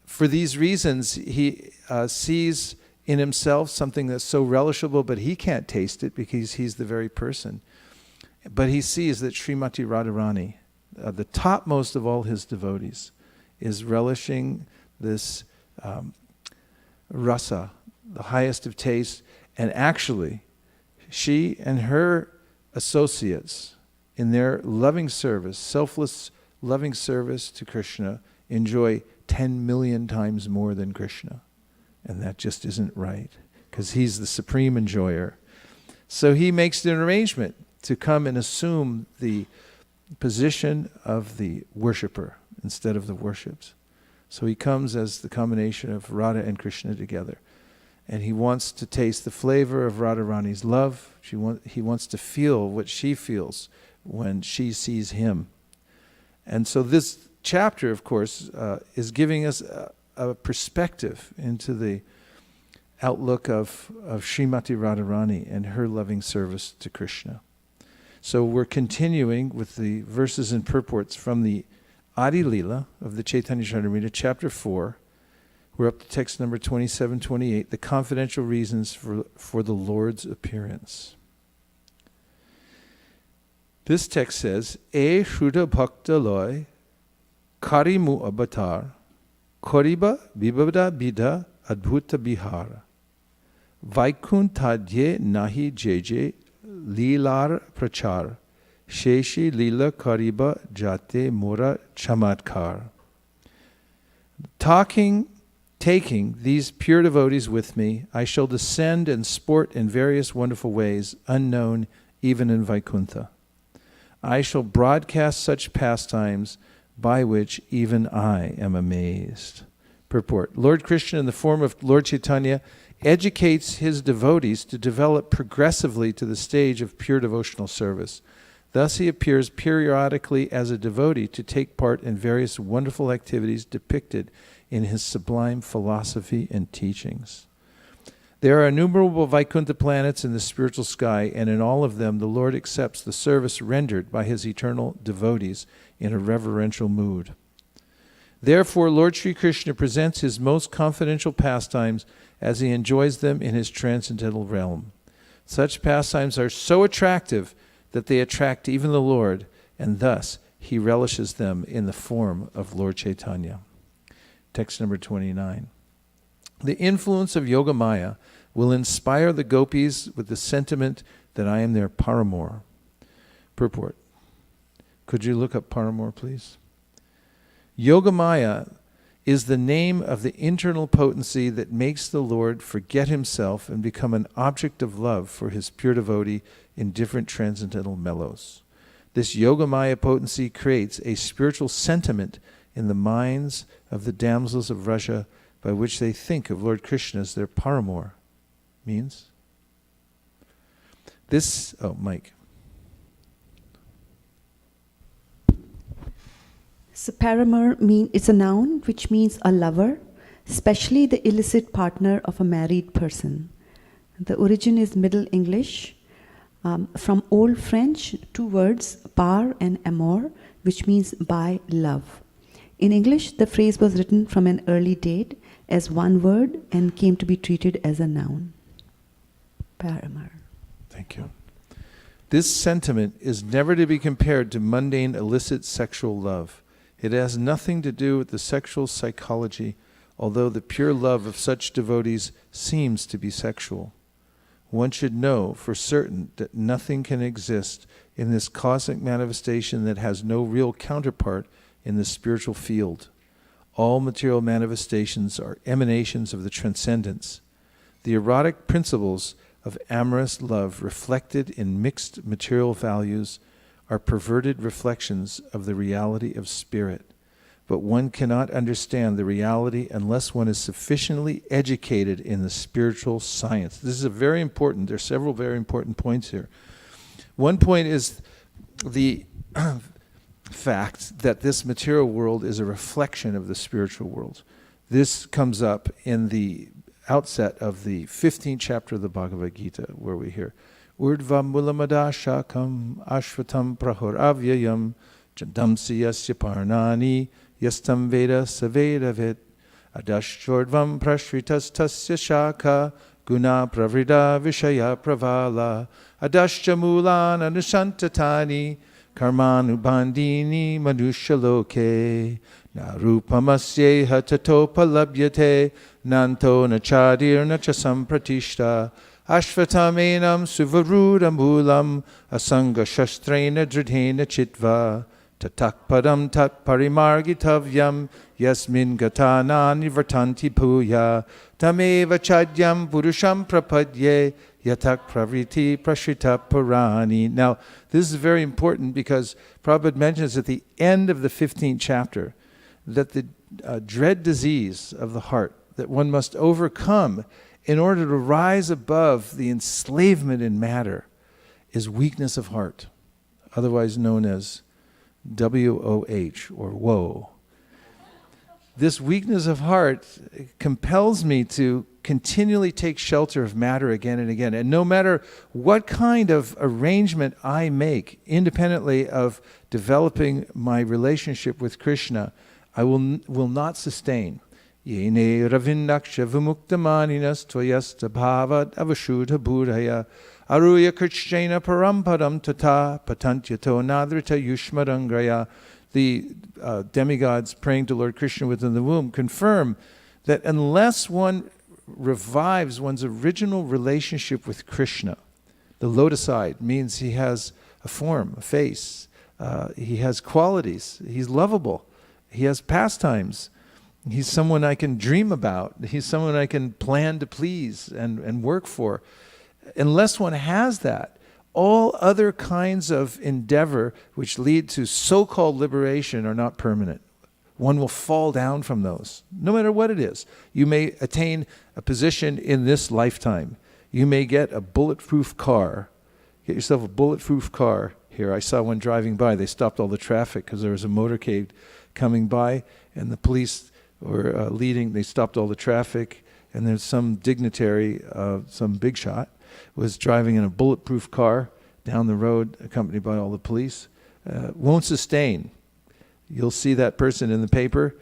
A: For these reasons, he sees in himself something that's so relishable, but he can't taste it because he's the very person. But he sees that Srimati Radharani, the topmost of all his devotees, is relishing this rasa, the highest of taste, and actually, she and her associates in their loving service, selfless loving service to Krishna, enjoy 10 million times more than Krishna. And that just isn't right, because he's the supreme enjoyer. So he makes an arrangement to come and assume the position of the worshipper instead of the worshipped. So he comes as the combination of Radha and Krishna together. And he wants to taste the flavor of Radharani's love. He wants to feel what she feels when she sees him. And so this chapter, of course, is giving us a perspective into the outlook of Srimati Radharani and her loving service to Krishna. So we're continuing with the verses and purports from the Adi Lila of the Chaitanya Charitamrita, chapter 4. We're up to text number 2728, the confidential reasons for the Lord's appearance. This text says, E Shruta Bhakta Loy Karimu Avatar Koriba Vibhada Bidha Adbhuta Bihara Vaikuntadye nahi jeje lilar prachar. Sheshi lila kariba jate mora chamatkar. Taking these pure devotees with me, I shall descend and sport in various wonderful ways, unknown even in Vaikuntha. I shall broadcast such pastimes by which even I am amazed. Purport. Lord Krishna, in the form of Lord Chaitanya, educates his devotees to develop progressively to the stage of pure devotional service. Thus he appears periodically as a devotee to take part in various wonderful activities depicted in his sublime philosophy and teachings. There are innumerable Vaikuntha planets in the spiritual sky, and in all of them the Lord accepts the service rendered by his eternal devotees in a reverential mood. Therefore, Lord Sri Krishna presents his most confidential pastimes as he enjoys them in his transcendental realm. Such pastimes are so attractive that they attract even the Lord, and thus he relishes them in the form of Lord Chaitanya. Text number 29. The influence of Yogamaya will inspire the gopis with the sentiment that I am their paramour. Purport. Could you look up paramour, please? Yogamaya is the name of the internal potency that makes the Lord forget himself and become an object of love for his pure devotee in different transcendental mellows. This Yogamaya potency creates a spiritual sentiment in the minds of the damsels of Vraja by which they think of Lord Krishna as their paramour. Means? Mike.
B: So paramour it's a noun which means a lover, especially the illicit partner of a married person. The origin is Middle English, from Old French, two words, par and amour, which means by love. In English, the phrase was written from an early date as one word and came to be treated as a noun. Paramour.
A: Thank you. This sentiment is never to be compared to mundane illicit sexual love. It has nothing to do with the sexual psychology, although the pure love of such devotees seems to be sexual. One should know for certain that nothing can exist in this cosmic manifestation that has no real counterpart in the spiritual field. All material manifestations are emanations of the transcendence. The erotic principles of amorous love reflected in mixed material values are perverted reflections of the reality of spirit. But one cannot understand the reality unless one is sufficiently educated in the spiritual science. This is there are several very important points here. One point is the fact that this material world is a reflection of the spiritual world. This comes up in the outset of the 15th chapter of the Bhagavad Gita, where we hear Urdvam mulamadashakam ashvatam prahoravyayam jandamsi yasya parnani yastam veda savedavid adashchordvam prashritas tasya shaka guna pravrida vishaya pravala adashcha mulan anushantatani karmanubandini manushaloke narupamasyeha tatopalabhyate nanto nachadir nachasampratishta ashvatamenam suvarudamulam asanga shastrena dridhena chitva tatakpadam tat parimargitavyam yasmin gatana nivartanti puya tameva chadyam purusham prapadye yatak pravriti prashrita purani. Now, this is very important because Prabhupada mentions at the end of the 15th chapter that the dread disease of the heart that one must overcome in order to rise above the enslavement in matter is weakness of heart, otherwise known as WOH, or woe. This weakness of heart compels me to continually take shelter of matter again and again. And no matter what kind of arrangement I make, independently of developing my relationship with Krishna, I will not sustain. Yene ravindaksha vimuktamaninas toyasta bhavat avashudha buddhaya aruya krishna parampadam tata patantyato nadrita yushmarangraya. The demigods praying to Lord Krishna within the womb confirm that unless one revives one's original relationship with Krishna. The lotus-eyed means he has a form, a face. He has qualities. He's lovable. He has pastimes. He's someone I can dream about. He's someone I can plan to please and work for. Unless one has that, all other kinds of endeavor which lead to so-called liberation are not permanent. One will fall down from those, no matter what it is. You may attain a position in this lifetime. You may get a bulletproof car. Get yourself a bulletproof car. Here, I saw one driving by. They stopped all the traffic because there was a motorcade coming by, and the police were leading. They stopped all the traffic, and there's some dignitary, some big shot, was driving in a bulletproof car down the road, accompanied by all the police. Won't sustain. You'll see that person in the paper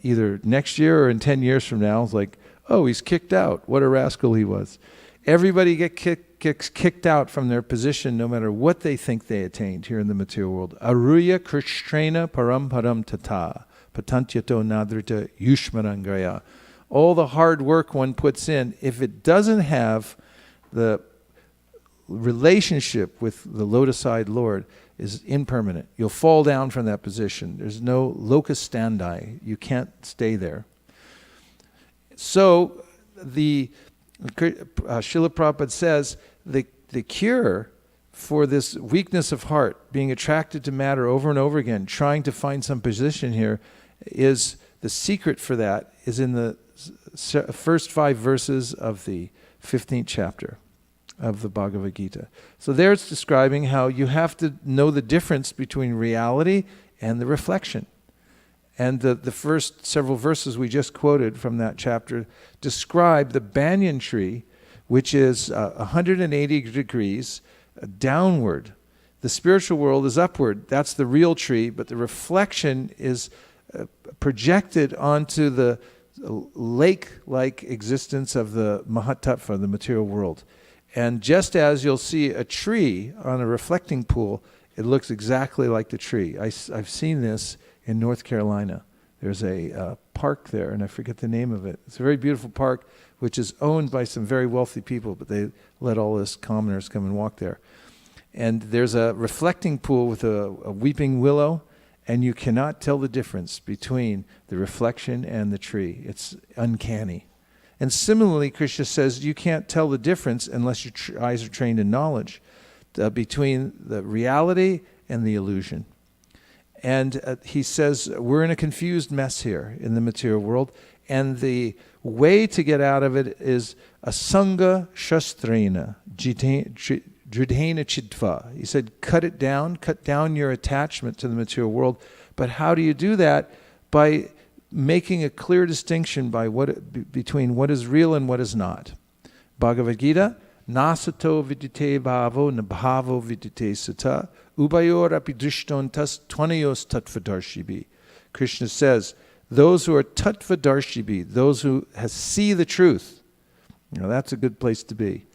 A: either next year or in 10 years from now. It's like, oh, he's kicked out. What a rascal he was. Everybody gets kicked out from their position no matter what they think they attained here in the material world. Aruya krishrena paramparam tata patantyato nadrita yushmarangraya. All the hard work one puts in, if it doesn't have the relationship with the lotus-eyed Lord, is impermanent. You'll fall down from that position. There's no locus standi. You can't stay there. So the Srila Prabhupada says the cure for this weakness of heart, being attracted to matter over and over again, trying to find some position here, is the secret for that is in the first 5 verses of the 15th chapter of the Bhagavad Gita. So there it's describing how you have to know the difference between reality and the reflection. And the first several verses we just quoted from that chapter describe the banyan tree, which is 180 degrees downward. The spiritual world is upward. That's the real tree, but the reflection is projected onto the lake-like existence of the Mahatattva, the material world. And just as you'll see a tree on a reflecting pool, it looks exactly like the tree. I've seen this in North Carolina. There's a park there, and I forget the name of it. It's a very beautiful park, which is owned by some very wealthy people, but they let all us commoners come and walk there. And there's a reflecting pool with a weeping willow, and you cannot tell the difference between the reflection and the tree. It's uncanny. And similarly, Krishna says you can't tell the difference unless your eyes are trained in knowledge between the reality and the illusion. And he says we're in a confused mess here in the material world, and the way to get out of it is asanga shastrena dridhena chitva. He said cut down your attachment to the material world. But how do you do that? By making a clear distinction between what is real and what is not. Bhagavad Gita, nasato vidite bhavo nabhavo vidite sata ubayor api drishtontas tvanayos tattvadarshibhi. Krishna says, those who are tattvadarshibhi, those who see the truth, that's a good place to be.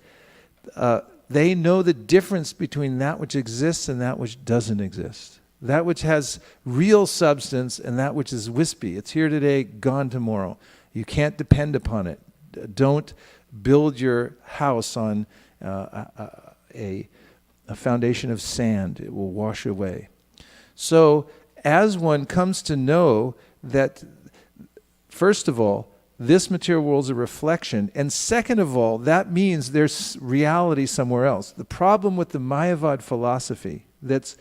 A: They know the difference between that which exists and that which doesn't exist. That which has real substance and that which is wispy. It's here today, gone tomorrow. You can't depend upon it. Don't build your house on a foundation of sand. It will wash away. So as one comes to know that, first of all, this material world is a reflection, and second of all, that means there's reality somewhere else. The problem with the Mayavad philosophy that's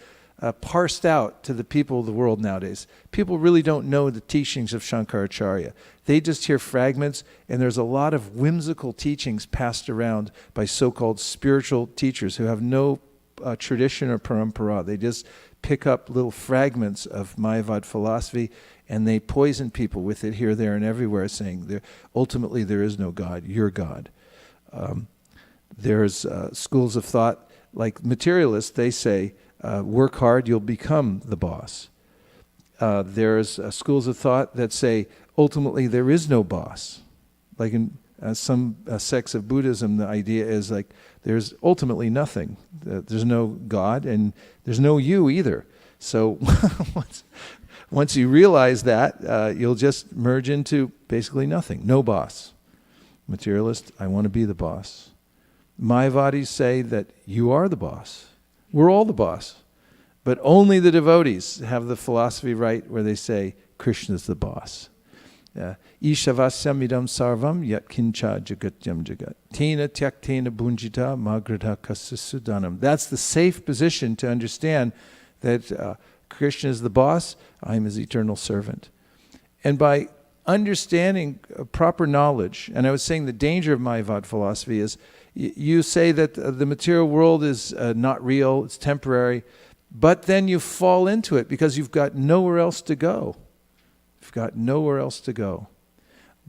A: parsed out to the people of the world nowadays. People really don't know the teachings of Shankaracharya. They just hear fragments, and there's a lot of whimsical teachings passed around by so-called spiritual teachers who have no tradition or parampara. They just pick up little fragments of Mayavad philosophy, and they poison people with it here, there, and everywhere, saying ultimately there is no God, you're God. There's schools of thought, like materialists, they say, work hard, you'll become the boss. There's schools of thought that say, ultimately, there is no boss. Like in some sects of Buddhism, the idea is like, there's ultimately nothing. There's no God, and there's no you either. So once you realize that, you'll just merge into basically nothing, no boss. Materialist, I want to be the boss. Mayavadis say that you are the boss. We're all the boss. But only the devotees have the philosophy right where they say Krishna's the boss. Ishavasyam idam sarvam yat kincha jagatyam jagat. Tena tyaktena bunjita magradha kasasudanam. That's the safe position to understand that Krishna is the boss, I am his eternal servant. And by understanding proper knowledge, and I was saying the danger of Mayavad philosophy is you say that the material world is not real, it's temporary, but then you fall into it because you've got nowhere else to go. You've got nowhere else to go.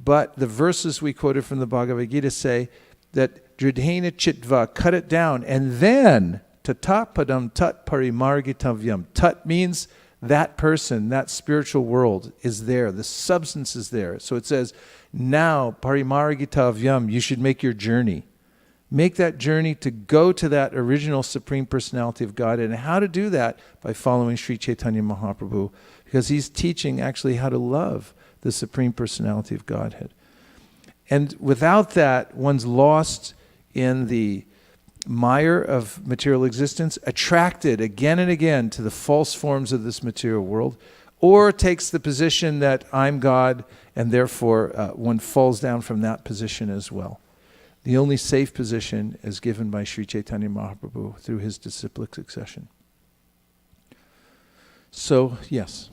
A: But the verses we quoted from the Bhagavad Gita say that dridhena chitva, cut it down, and then tatapadam tat parimargitavyam. Tat means that person, that spiritual world is there. The substance is there. So it says, now parimargitavyam, you should make your journey. Make that journey to go to that original Supreme Personality of God. And how to do that? By following Sri Chaitanya Mahaprabhu. Because he's teaching actually how to love the Supreme Personality of Godhead. And without that, one's lost in the mire of material existence, attracted again and again to the false forms of this material world, or takes the position that I'm God, and therefore one falls down from that position as well. The only safe position is given by Sri Chaitanya Mahaprabhu through his disciplic succession. So, yes.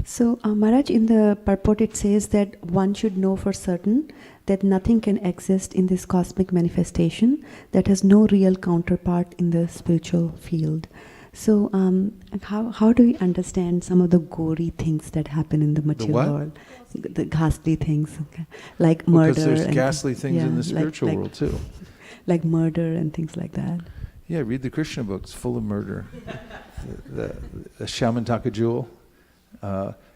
B: So, Maharaj, in the purport it says that one should know for certain that nothing can exist in this cosmic manifestation that has no real counterpart in the spiritual field. So, how do we understand some of the gory things that happen in the material world? The ghastly things, okay. Like murder.
A: Because there's
B: and
A: ghastly things in the spiritual world too.
B: Like murder and things like that.
A: Yeah, read the Krishna books, full of murder. the Shamantaka jewel.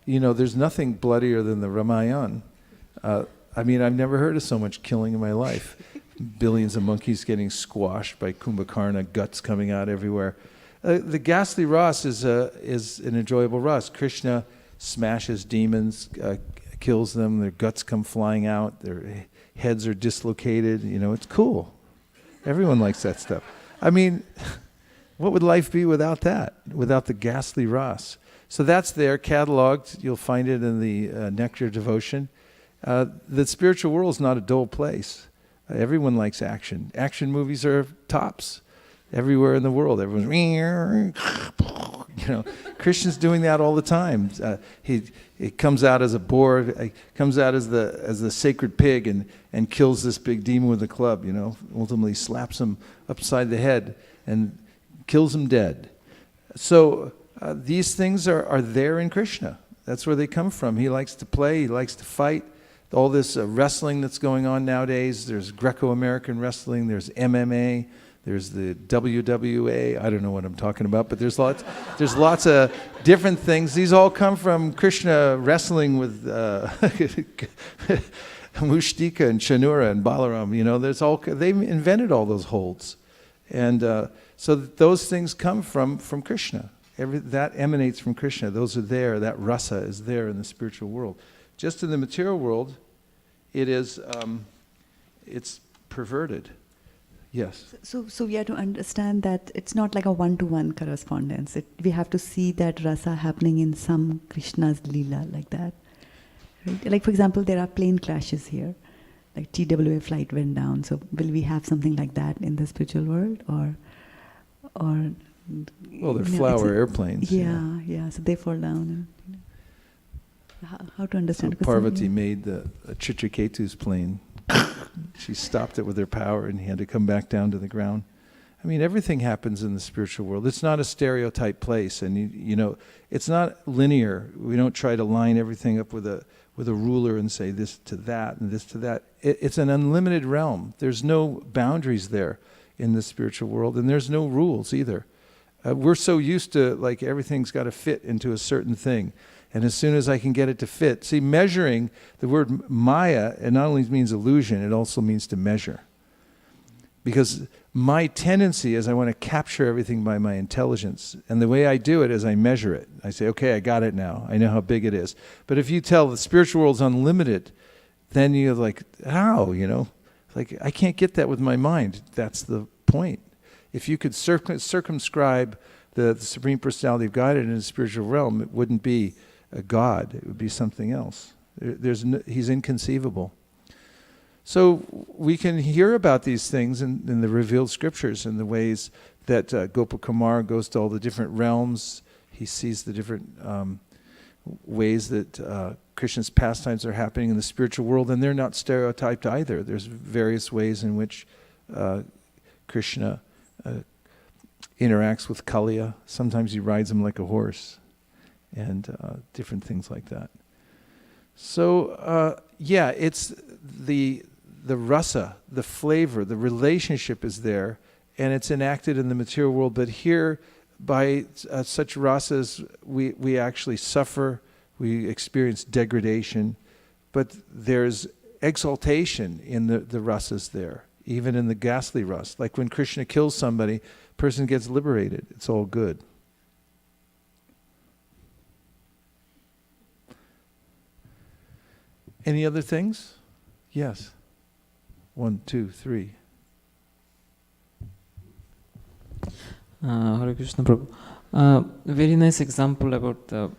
A: There's nothing bloodier than the Ramayana. I've never heard of so much killing in my life. Billions of monkeys getting squashed by Kumbhakarna, guts coming out everywhere. The ghastly ras is an enjoyable ras. Krishna smashes demons, kills them, their guts come flying out, their heads are dislocated. It's cool. Everyone likes that stuff. What would life be without that? Without the ghastly ras? So that's there, cataloged. You'll find it in the Nectar Devotion. The spiritual world is not a dull place. Everyone likes action. Action movies are tops everywhere in the world. Everyone's, Krishna's doing that all the time. He comes out as a boar. He comes out as the sacred pig and kills this big demon with a club. Ultimately slaps him upside the head and kills him dead. So these things are there in Krishna. That's where they come from. He likes to play. He likes to fight. All this wrestling that's going on nowadays. There's Greco-American wrestling. There's MMA. There's the WWA. I don't know what I'm talking about, but there's lots of different things. These all come from Krishna wrestling with Mushtika and Chanura and Balaram. They invented all those holds, and so those things come from Krishna. That emanates from Krishna. Those are there. That rasa is there in the spiritual world. Just in the material world, it is it's perverted. Yes.
B: So we have to understand that it's not like a one-to-one correspondence. We have to see that rasa happening in some Krishna's Leela like that. Right? Like, for example, there are plane crashes here. Like TWA flight went down. So will we have something like that in the spiritual world? Or
A: well, they're flower airplanes.
B: Yeah. So they fall down. And, how to understand?
A: So Parvati made the Chitraketu's plane. She stopped it with her power, and he had to come back down to the ground. Everything happens in the spiritual world. It's not a stereotype place, and it's not linear. We don't try to line everything up with a ruler and say this to that and this to that. It's an unlimited realm. There's no boundaries there in the spiritual world, and there's no rules either. We're so used to everything's got to fit into a certain thing. And as soon as I can get it to fit. See, measuring, the word maya, it not only means illusion, it also means to measure. Because my tendency is I want to capture everything by my intelligence. And the way I do it is I measure it. I say, okay, I got it now. I know how big it is. But if you tell the spiritual world's unlimited, then you're like, how, Like, I can't get that with my mind. That's the point. If you could circumscribe the Supreme Personality of Godhead in the spiritual realm, it wouldn't be a God. It would be something else. He's inconceivable. So we can hear about these things in the revealed scriptures, in the ways that Gopakumar goes to all the different realms. He sees the different ways that Krishna's pastimes are happening in the spiritual world, and they're not stereotyped either. There's various ways in which Krishna interacts with Kaliya. Sometimes he rides him like a horse, and different things like that. So it's the rasa, the flavor, the relationship is there, and it's enacted in the material world. But here, by such rasas, we actually suffer, we experience degradation, but there's exaltation in the rasas there, even in the ghastly ras. Like when Krishna kills somebody, person gets liberated. It's all good. Any other things? Yes. 1, 2, 3.
E: Hare Krishna Prabhu. Very nice example about the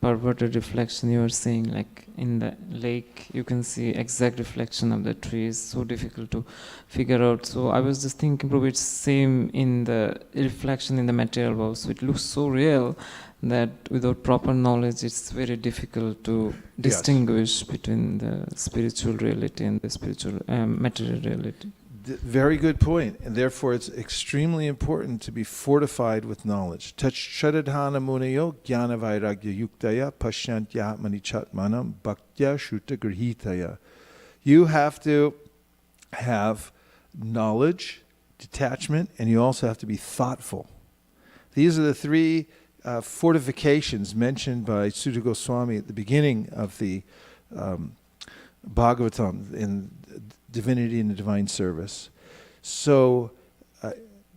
E: perverted reflection you were saying, like in the lake you can see exact reflection of the trees, so difficult to figure out. So I was just thinking, Prabhu, it's same in the reflection in the material world. So it looks so real that without proper knowledge it's very difficult to distinguish between the spiritual reality and the spiritual material reality.
A: Very good point, and therefore it's extremely important to be fortified with knowledge. Tachadadhana munayo jnana vairagya yuktaya pashyantya manichatmanam bhaktya shuta grihitaya. You have to have knowledge, detachment, and you also have to be thoughtful. These are the three fortifications mentioned by Sutta Goswami at the beginning of the Bhagavatam in Divinity and the Divine Service. So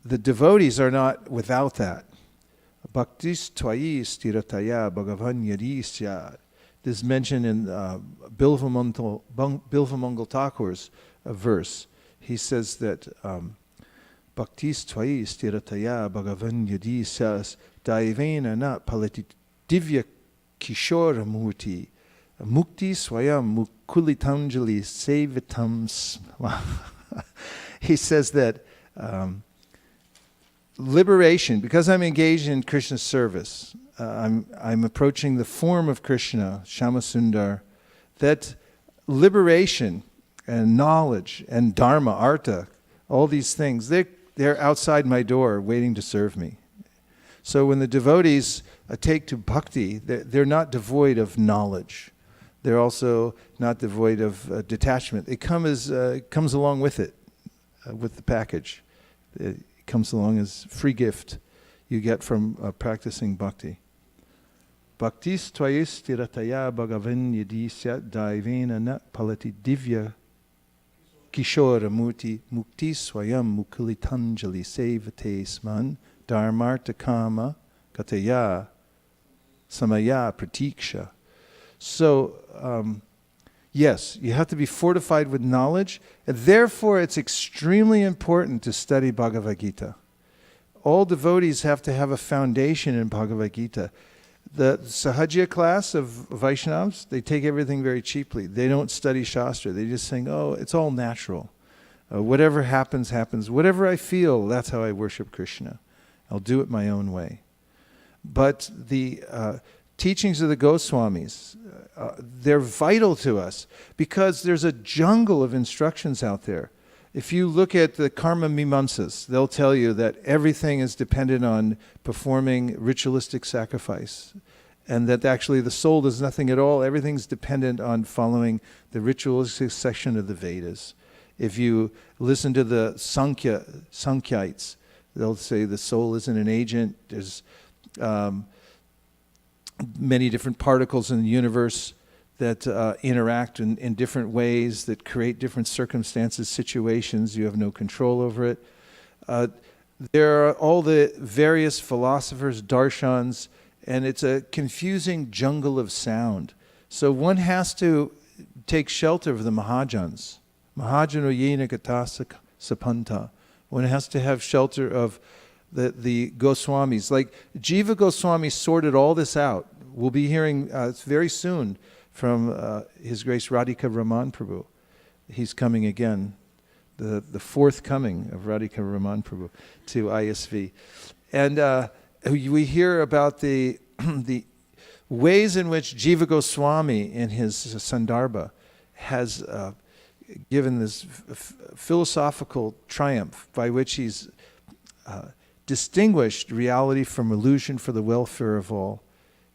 A: the devotees are not without that. Bhaktis tvayi stirataya bhagavan yadisya. This is mentioned in Bilvamangal Thakur's verse. He says that Bhaktis tvayi stirataya bhagavan yadisya daivena na palati divya kishora murti mukti swayam mukulitanjali sevitam. He says that liberation, because I'm engaged in Krishna's service, I'm approaching the form of Krishna, Shamasundar, that liberation and knowledge and dharma, artha, all these things, they're outside my door waiting to serve me. So when the devotees take to bhakti, they're not devoid of knowledge. They're also not devoid of detachment. It comes along with it, with the package. It comes along as free gift you get from practicing bhakti. Bhaktis tvayis tirataya bhagavan yadisya daivena na palati divya kishora murti mukti swayam mukulitanjali sevate sman dharmarta kama kataya samaya pratiksha. So, yes, you have to be fortified with knowledge, and therefore it's extremely important to study Bhagavad Gita. All devotees have to have a foundation in Bhagavad Gita. The Sahajya class of Vaishnavas, they take everything very cheaply. They don't study Shastra. They just think, oh, it's all natural. Whatever happens, happens. Whatever I feel, that's how I worship Krishna. I'll do it my own way. But the teachings of the Goswamis, they're vital to us because there's a jungle of instructions out there. If you look at the Karma Mimamsas, they'll tell you that everything is dependent on performing ritualistic sacrifice, and that actually the soul does nothing at all. Everything's dependent on following the ritualistic section of the Vedas. If you listen to the Sankhites, they'll say the soul isn't an agent. There's many different particles in the universe. that interact in different ways, that create different circumstances, situations. You have no control over it. There are all the various philosophers, darshans, and it's a confusing jungle of sound. So one has to take shelter of the Mahajans. Mahajano yena gata sapanta. One has to have shelter of the Goswamis. Like Jiva Goswami sorted all this out. We'll be hearing very soon from His Grace Radhika Raman Prabhu. He's coming again, the fourth coming of Radhika Raman Prabhu to ISV. And we hear about the ways in which Jiva Goswami in his Sandarbha has given this philosophical triumph by which he's distinguished reality from illusion for the welfare of all.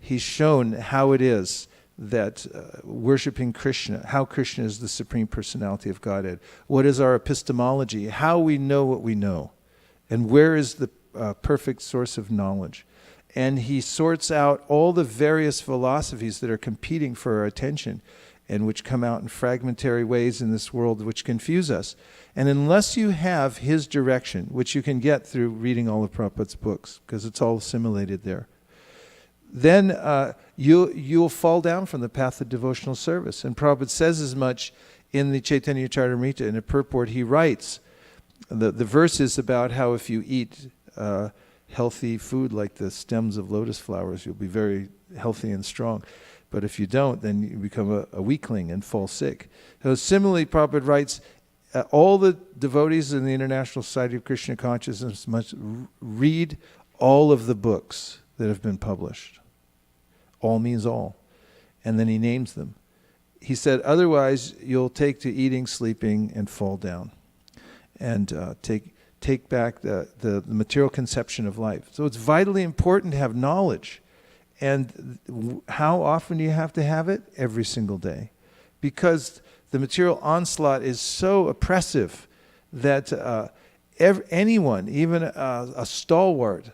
A: He's shown how it is that worshiping Krishna, how Krishna is the Supreme Personality of Godhead. What is our epistemology? How we know what we know. And where is the perfect source of knowledge? And he sorts out all the various philosophies that are competing for our attention and which come out in fragmentary ways in this world which confuse us. And unless you have his direction, which you can get through reading all of Prabhupada's books, because it's all assimilated there, then you'll fall down from the path of devotional service. And Prabhupada says as much in the Chaitanya Charitamrita. In a purport he writes, the verse is about how if you eat healthy food like the stems of lotus flowers, you'll be very healthy and strong. But if you don't, then you become a weakling and fall sick. So similarly, Prabhupada writes, all the devotees in the International Society of Krishna Consciousness must read all of the books that have been published. All means all. And then he names them. He said, otherwise you'll take to eating, sleeping, and fall down. And take back the material conception of life. So it's vitally important to have knowledge. And how often do you have to have it? Every single day. Because the material onslaught is so oppressive that anyone, even a stalwart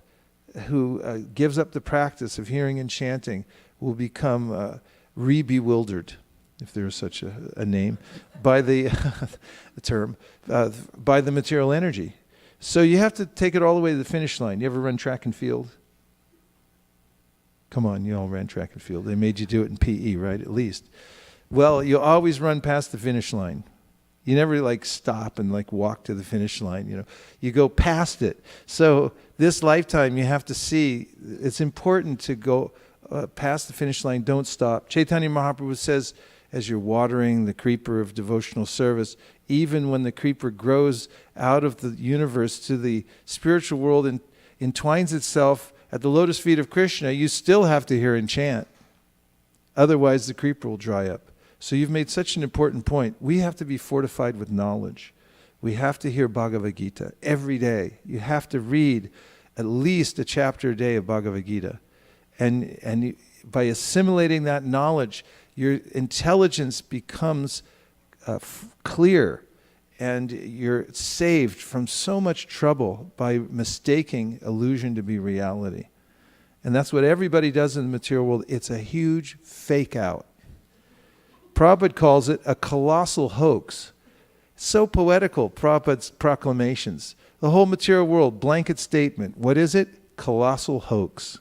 A: who gives up the practice of hearing and chanting, will become re-bewildered, if there is such a name, by the term, by the material energy. So you have to take it all the way to the finish line. You ever run track and field? Come on, you all ran track and field. They made you do it in PE, right? At least. Well, you always run past the finish line. You never stop and walk to the finish line. You go past it. So this lifetime, you have to see. It's important to go past the finish line. Don't stop. Chaitanya Mahaprabhu says, as you're watering the creeper of devotional service, even when the creeper grows out of the universe to the spiritual world and entwines itself at the lotus feet of Krishna, you still have to hear and chant. Otherwise, the creeper will dry up. So you've made such an important point. We have to be fortified with knowledge. We have to hear Bhagavad Gita every day. You have to read at least a chapter a day of Bhagavad Gita. And by assimilating that knowledge, your intelligence becomes clear, and you're saved from so much trouble by mistaking illusion to be reality. And that's what everybody does in the material world. It's a huge fake out. Prabhupada calls it a colossal hoax. So poetical, Prabhupada's proclamations. The whole material world, blanket statement. What is it? Colossal hoax.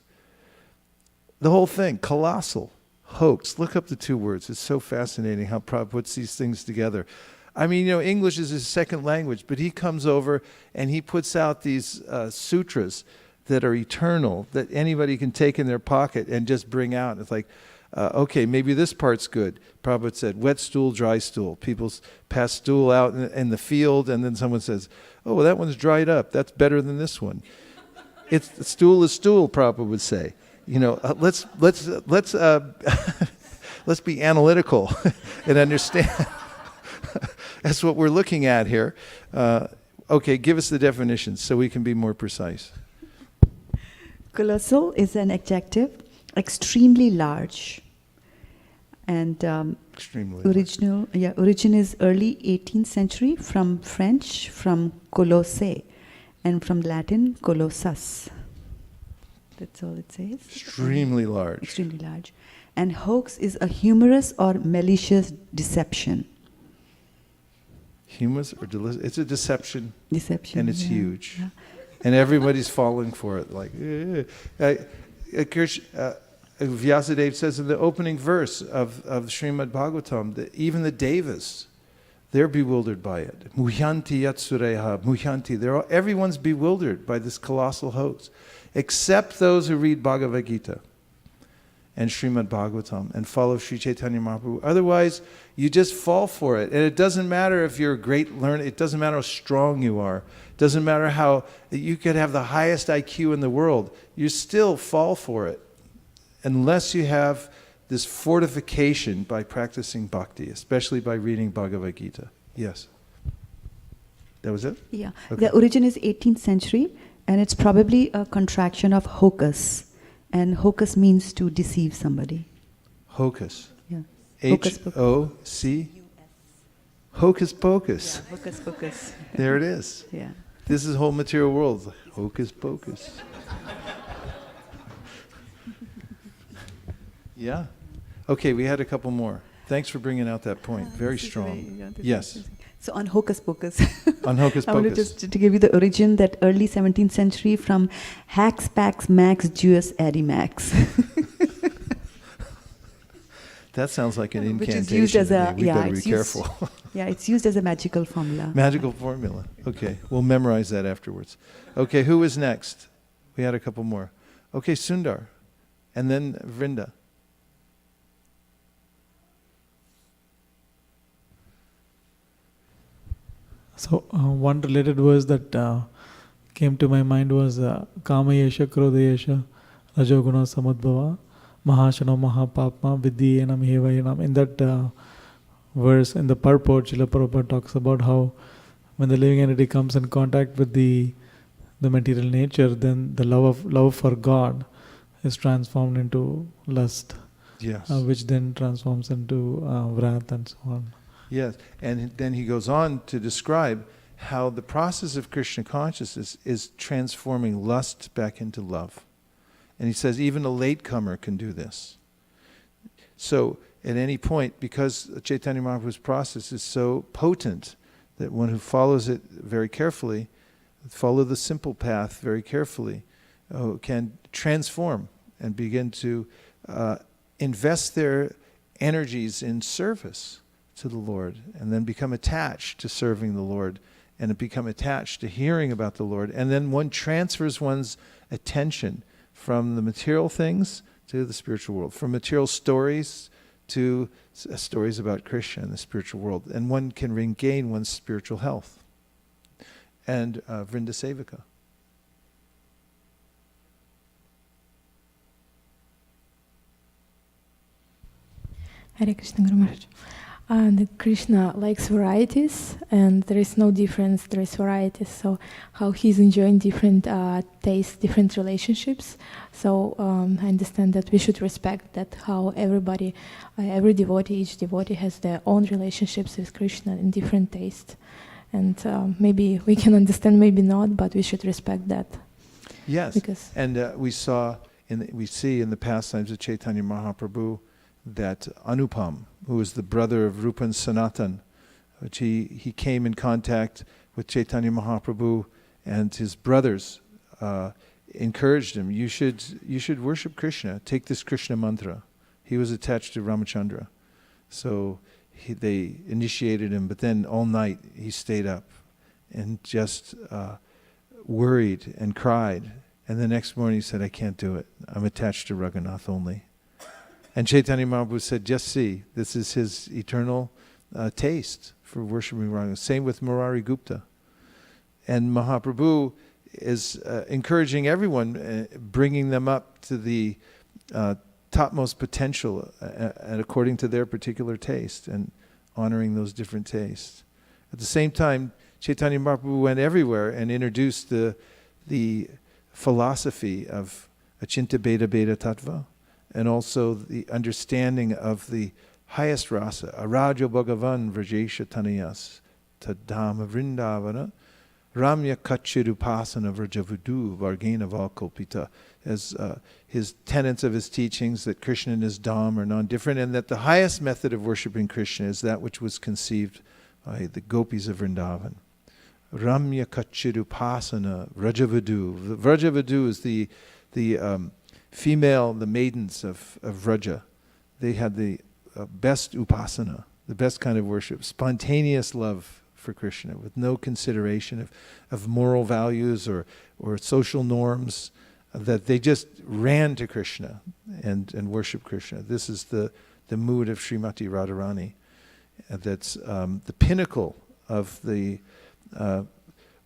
A: The whole thing, colossal hoax. Look up the two words. It's so fascinating how Prabhupada puts these things together. I mean, English is his second language, but he comes over and he puts out these sutras that are eternal, that anybody can take in their pocket and just bring out. It's like, okay, maybe this part's good. Prabhupada said, wet stool, dry stool. People pass stool out in the field, and then someone says, oh, well, that one's dried up. That's better than this one. Stool is stool, Prabhupada would say. Let's let's be analytical and understand. That's what we're looking at here. Okay, give us the definitions so we can be more precise.
B: Colossal is an adjective, extremely large. And origin is early 18th century from French, from colosse, and from Latin colossus. That's all it says.
A: Extremely large.
B: Extremely large. And hoax is a humorous or malicious deception.
A: Humorous or delicious? It's a deception.
B: Deception.
A: And it's
B: yeah.
A: huge.
B: Yeah.
A: And everybody's falling for it. Like, Vyasadeva says in the opening verse of Srimad Bhagavatam that even the Devas, they're bewildered by it. Muhyanti yatsureha, muhyanti. Everyone's bewildered by this colossal hoax, except those who read Bhagavad Gita and Srimad Bhagavatam and follow Sri Chaitanya Mahaprabhu. Otherwise, you just fall for it. And it doesn't matter if you're a great learner. It doesn't matter how strong you are. It doesn't matter how you could have the highest IQ in the world. You still fall for it unless you have this fortification by practicing bhakti, especially by reading Bhagavad Gita. Yes. That was it?
B: Yeah.
A: Okay.
B: The origin is 18th century, and it's probably a contraction of hocus. And hocus means to deceive somebody.
A: Hocus.
B: Yeah. Hocus pocus.
A: H-O-C? Hocus pocus.
B: Yeah, hocus pocus.
A: There it is.
B: Yeah.
A: This is whole material world. Hocus pocus. Yeah. Okay, we had a couple more. Thanks for bringing out that point. Very strong. Yes.
B: So on hocus pocus.
A: On hocus
B: I wanted
A: pocus.
B: just to give you the origin, that early 17th century from Hax Pax Max Jeus Addy Max.
A: That sounds like an
B: Which
A: incantation.
B: is used as a,
A: We better be
B: it's used,
A: careful.
B: yeah, it's used as a magical formula.
A: Magical formula. Okay, we'll memorize that afterwards. Okay, who is next? We had a couple more. Okay, Sundar. And then Vrinda.
F: So one related verse that came to my mind was Kama Yesha Krodayesha Rajoguna Samadbhava Mahashano Mahapapma Vidyanam Hevayanam. In that verse, in the purport, Srila Prabhupada talks about how when the living entity comes in contact with the material nature, then the love for God is transformed into lust,
A: Yes.
F: which then transforms into wrath and so on.
A: Yes, and then he goes on to describe how the process of Krishna consciousness is transforming lust back into love. And he says even a latecomer can do this. So at any point, because Chaitanya Mahaprabhu's process is so potent that one who follows it very carefully, follow the simple path very carefully, can transform and begin to invest their energies in service to the Lord, and then become attached to serving the Lord, and become attached to hearing about the Lord. And then one transfers one's attention from the material things to the spiritual world, from material stories to stories about Krishna and the spiritual world. And one can regain one's spiritual health. And Vrinda Sevika.
D: Hare Krishna, Guru Maharaj. And Krishna likes varieties, and there is no difference, there is varieties. So how he's enjoying different tastes, different relationships. So I understand that we should respect that how everybody, every devotee, each devotee has their own relationships with Krishna in different tastes. And maybe we can understand, maybe not, but we should respect that.
A: Yes,
D: Because
A: and we see in the pastimes of Chaitanya Mahaprabhu that Anupam, who is the brother of Rupa and Sanatan, which he came in contact with Chaitanya Mahaprabhu, and his brothers encouraged him, you should worship Krishna, take this Krishna mantra. He was attached to Ramachandra. So they initiated him, but then all night he stayed up and just worried and cried. And the next morning he said, I can't do it. I'm attached to Raghunath only. And Chaitanya Mahaprabhu said, just see, this is his eternal taste for worshiping Raghunath. Same with Murari Gupta. And Mahaprabhu is encouraging everyone, bringing them up to the topmost potential and according to their particular taste, and honoring those different tastes. At the same time, Chaitanya Mahaprabhu went everywhere and introduced the philosophy of Achinta Bheda Bheda Tattva, and also the understanding of the highest rasa, Arajo Bhagavan Vrajesha Tanayas, Tadhama Vrindavana, Ramya Kachirupasana Vrajavudu Vargena Valkalpita. as his tenets of his teachings, that Krishna and his Dham are non-different, and that the highest method of worshiping Krishna is that which was conceived by the gopis of Vrindavan. Ramya Kachirupasana Vrajavadu. Vrajavadu is the female, the maidens of Vraja. They had the best upasana, the best kind of worship, spontaneous love for Krishna, with no consideration of moral values or social norms, that they just ran to Krishna and worshiped Krishna. This is the mood of Srimati Radharani. That's the pinnacle of the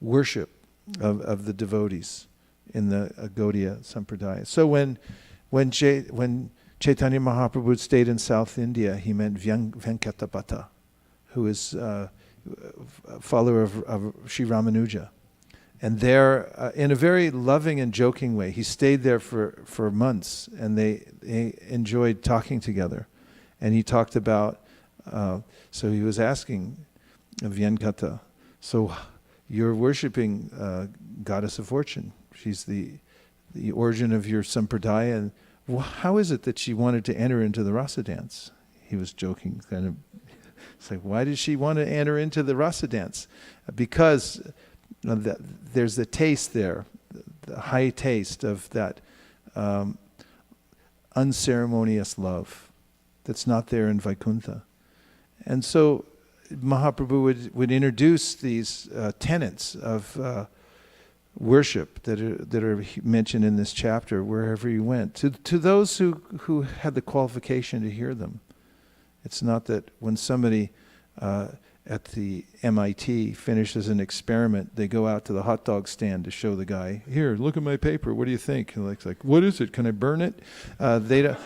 A: worship of the devotees in the Gaudiya Sampradaya. So when Chaitanya Mahaprabhu stayed in South India, he met Venkatabhata, who is a follower of Sri Ramanuja. And there, in a very loving and joking way, he stayed there for months, and they enjoyed talking together. And he talked about, so he was asking Venkata, so you're worshipping Goddess of Fortune. She's the origin of your sampradaya. And how is it that she wanted to enter into the rasa dance? He was joking, kind of. It's like, why did she want to enter into the rasa dance? Because there's the taste there, the high taste of that unceremonious love that's not there in Vaikuntha. And so Mahaprabhu would introduce these tenets of worship that are mentioned in this chapter wherever he went, to those who had the qualification to hear them. It's not that when somebody at the MIT finishes an experiment, they go out to the hot dog stand to show the guy, here, look at my paper, what do you think? And it's like, what is it? Can I burn it? They don't,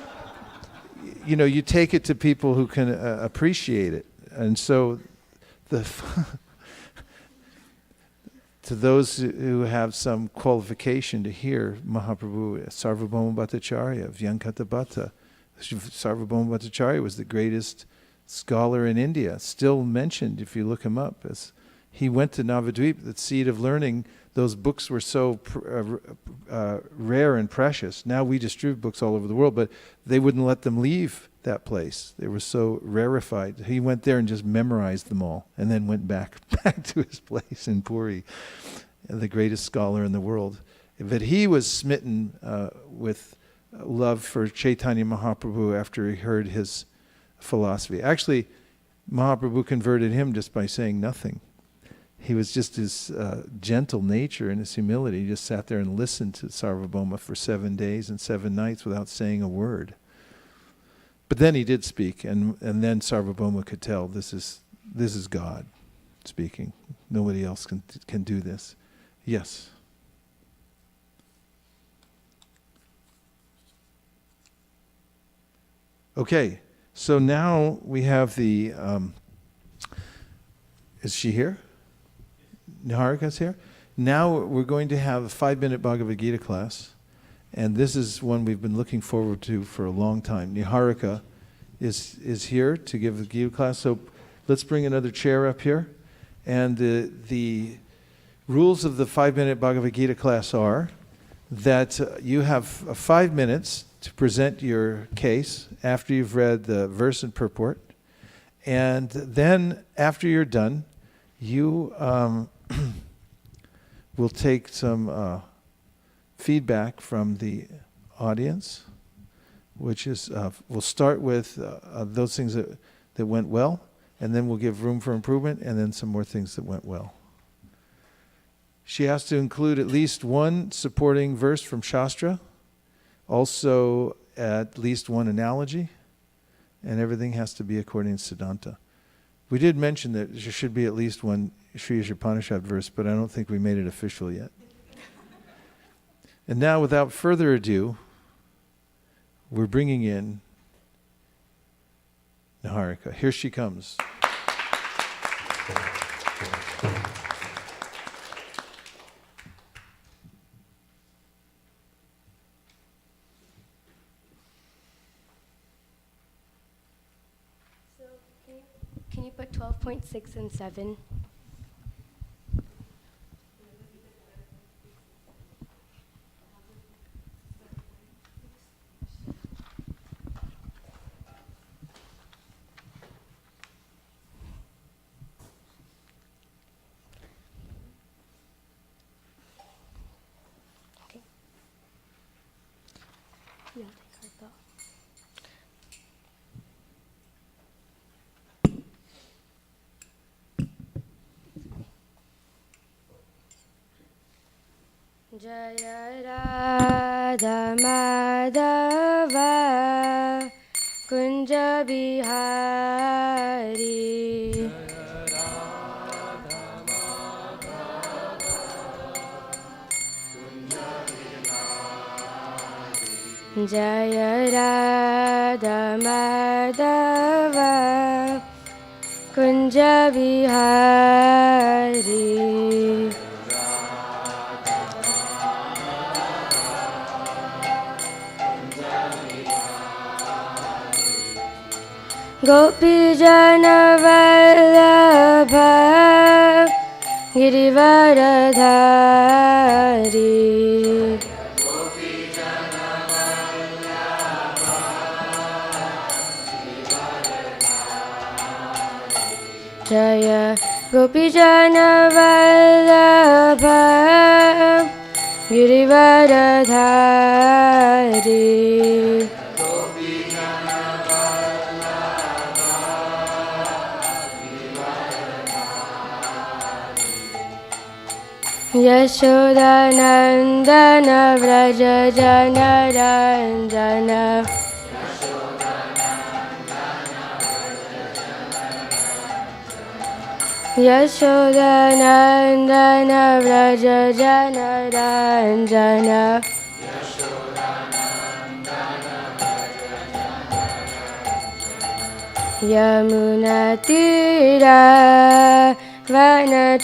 A: you take it to people who can appreciate it. And so to those who have some qualification to hear, Mahaprabhu, Sarvabhauma Bhattacharya, Vyankatabhata. Sarvabhauma Bhattacharya was the greatest scholar in India, still mentioned if you look him up. As he went to Navadvip, the seat of learning. Those books were so rare and precious. Now we distribute books all over the world, but they wouldn't let them leave that place. They were so rarefied. He went there and just memorized them all, and then went back to his place in Puri, the greatest scholar in the world. But he was smitten with love for Chaitanya Mahaprabhu after he heard his philosophy. Actually, Mahaprabhu converted him just by saying nothing. He was just his gentle nature and his humility. He just sat there and listened to Sarvabhauma for 7 days and 7 nights without saying a word. But then he did speak, and then Sarvabhauma could tell this is God speaking. Nobody else can do this. Yes. Okay, so now we have the. Is she here? Niharika's here. Now we're going to have a 5-minute Bhagavad Gita class. And this is one we've been looking forward to for a long time. Niharika is here to give the Gita class. So let's bring another chair up here. And the rules of the 5-minute Bhagavad Gita class are that you have 5 minutes to present your case after you've read the verse and purport. And then after you're done, you will take some feedback from the audience, which is, we'll start with those things that went well, and then we'll give room for improvement, and then some more things that went well. She has to include at least one supporting verse from Shastra, also at least one analogy, and everything has to be according to Siddhanta. We did mention that there should be at least one Sri Upanishad verse, but I don't think we made it official yet. And now, without further ado, we're bringing in Niharika. Here she comes.
G: So can you put 12.6 and 7? Jaya Radha Madhava Kunja Bihari Jaya Radha Madhava Kunja Bihari Gopi Jana Vallabha Girivaradhari Jaya Gopi Jana Vallabha Girivaradhari Yashodanandana Vraja Jana Ranjana Yashodanandana Vraja Jana Ranjana Yamuna Tira Vanachari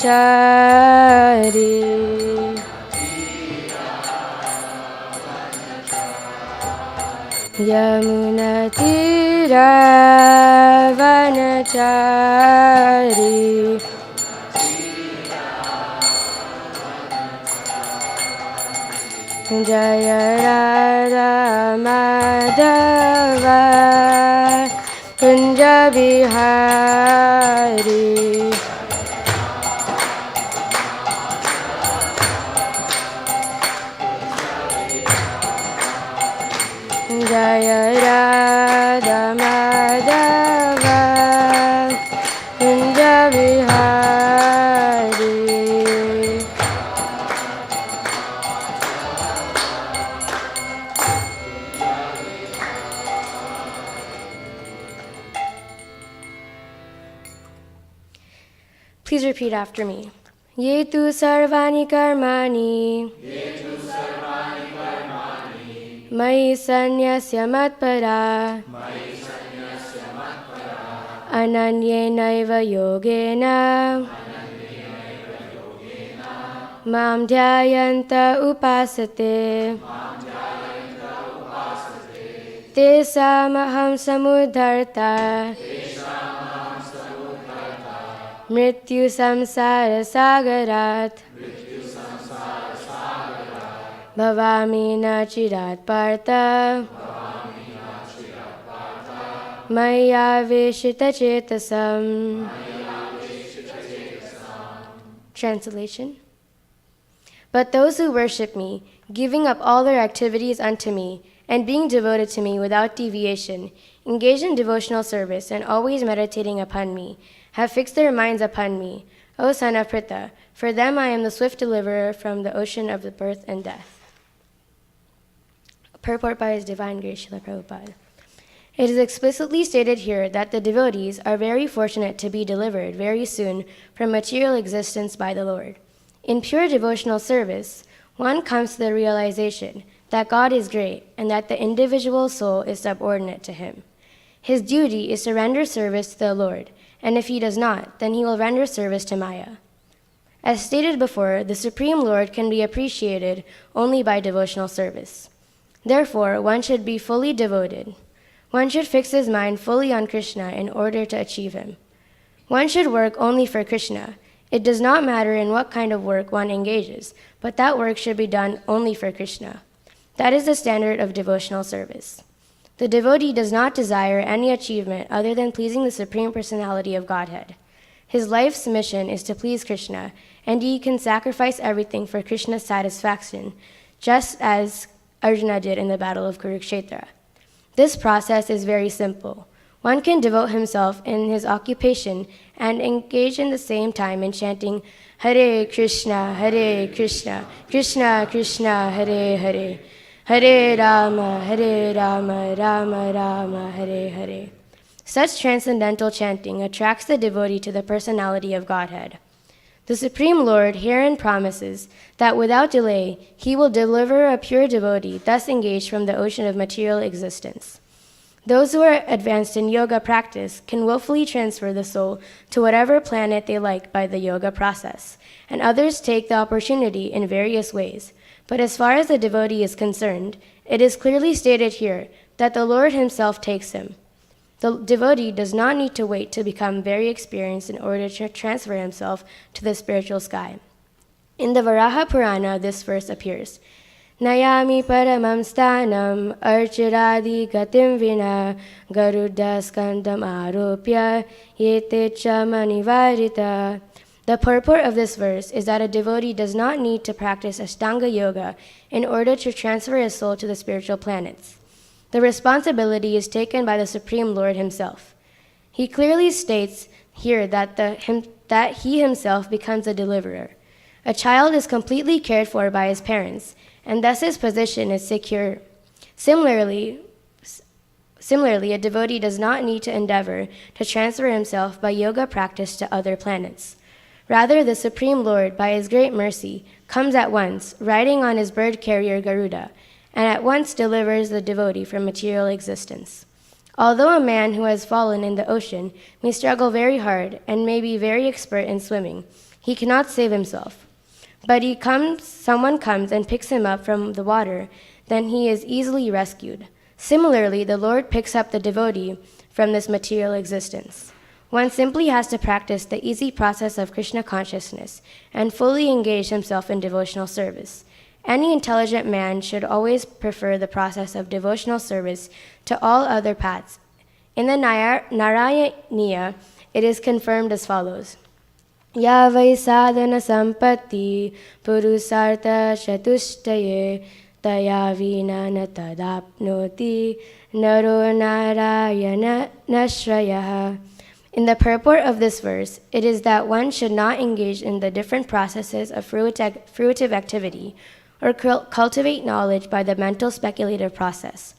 G: Yamuna Tira Vanachari Jaya Radha Madhava Kunja Bihari Jaya Radha Madhava Kunja Bihari Please repeat after me. Ye tu sarvani karmani Mai sanyasya matpara Ananyenaiva yogena Mam dhyayanta upasate Tesamaham samudharta Mrityu samsara sagarat Bhavami na chirat partha Maya veshita chetasam. Translation. But those who worship me, giving up all their activities unto me, and being devoted to me without deviation, engaged in devotional service and always meditating upon me, have fixed their minds upon me, O son of Pritha. For them I am the swift deliverer from the ocean of the birth and death. Purport by His Divine Grace Srila Prabhupada. It is explicitly stated here that the devotees are very fortunate to be delivered very soon from material existence by the Lord. In pure devotional service, one comes to the realization that God is great and that the individual soul is subordinate to Him. His duty is to render service to the Lord, and if he does not, then he will render service to Maya. As stated before, the Supreme Lord can be appreciated only by devotional service. Therefore, one should be fully devoted. One should fix his mind fully on Krishna in order to achieve Him. One should work only for Krishna. It does not matter in what kind of work one engages, but that work should be done only for Krishna. That is the standard of devotional service. The devotee does not desire any achievement other than pleasing the Supreme Personality of Godhead. His life's mission is to please Krishna, and he can sacrifice everything for Krishna's satisfaction, just as Arjuna did in the Battle of Kurukshetra. This process is very simple. One can devote himself in his occupation and engage in the same time in chanting Hare Krishna, Krishna Krishna, Hare Hare, Hare Rama, Rama Rama, Hare Hare. Such transcendental chanting attracts the devotee to the personality of Godhead. The Supreme Lord herein promises that without delay, he will deliver a pure devotee thus engaged from the ocean of material existence. Those who are advanced in yoga practice can willfully transfer the soul to whatever planet they like by the yoga process, and others take the opportunity in various ways. But as far as the devotee is concerned, it is clearly stated here that the Lord himself takes him. The devotee does not need to wait to become very experienced in order to transfer himself to the spiritual sky. In the Varaha Purana, this verse appears. Nayami paramam sthanam archiradi gatim vina garuda skandam aropya yete chamanivarita. The purport of this verse is that a devotee does not need to practice Ashtanga Yoga in order to transfer his soul to the spiritual planets. The responsibility is taken by the Supreme Lord himself. He clearly states here that he himself becomes a deliverer. A child is completely cared for by his parents, and thus his position is secure. Similarly, a devotee does not need to endeavor to transfer himself by yoga practice to other planets. Rather, the Supreme Lord, by his great mercy, comes at once, riding on his bird carrier Garuda, and at once delivers the devotee from material existence. Although a man who has fallen in the ocean may struggle very hard and may be very expert in swimming, he cannot save himself. But someone comes and picks him up from the water, then he is easily rescued. Similarly, the Lord picks up the devotee from this material existence. One simply has to practice the easy process of Krishna consciousness and fully engage himself in devotional service. Any intelligent man should always prefer the process of devotional service to all other paths. In the Narayaniya, it is confirmed as follows. Ya vai sadhana sampatti purusartha chatushtaye taya vina na tadapnoti naro narayana nashrayah. In the purport of this verse, it is that one should not engage in the different processes of fruitive activity or cultivate knowledge by the mental speculative process.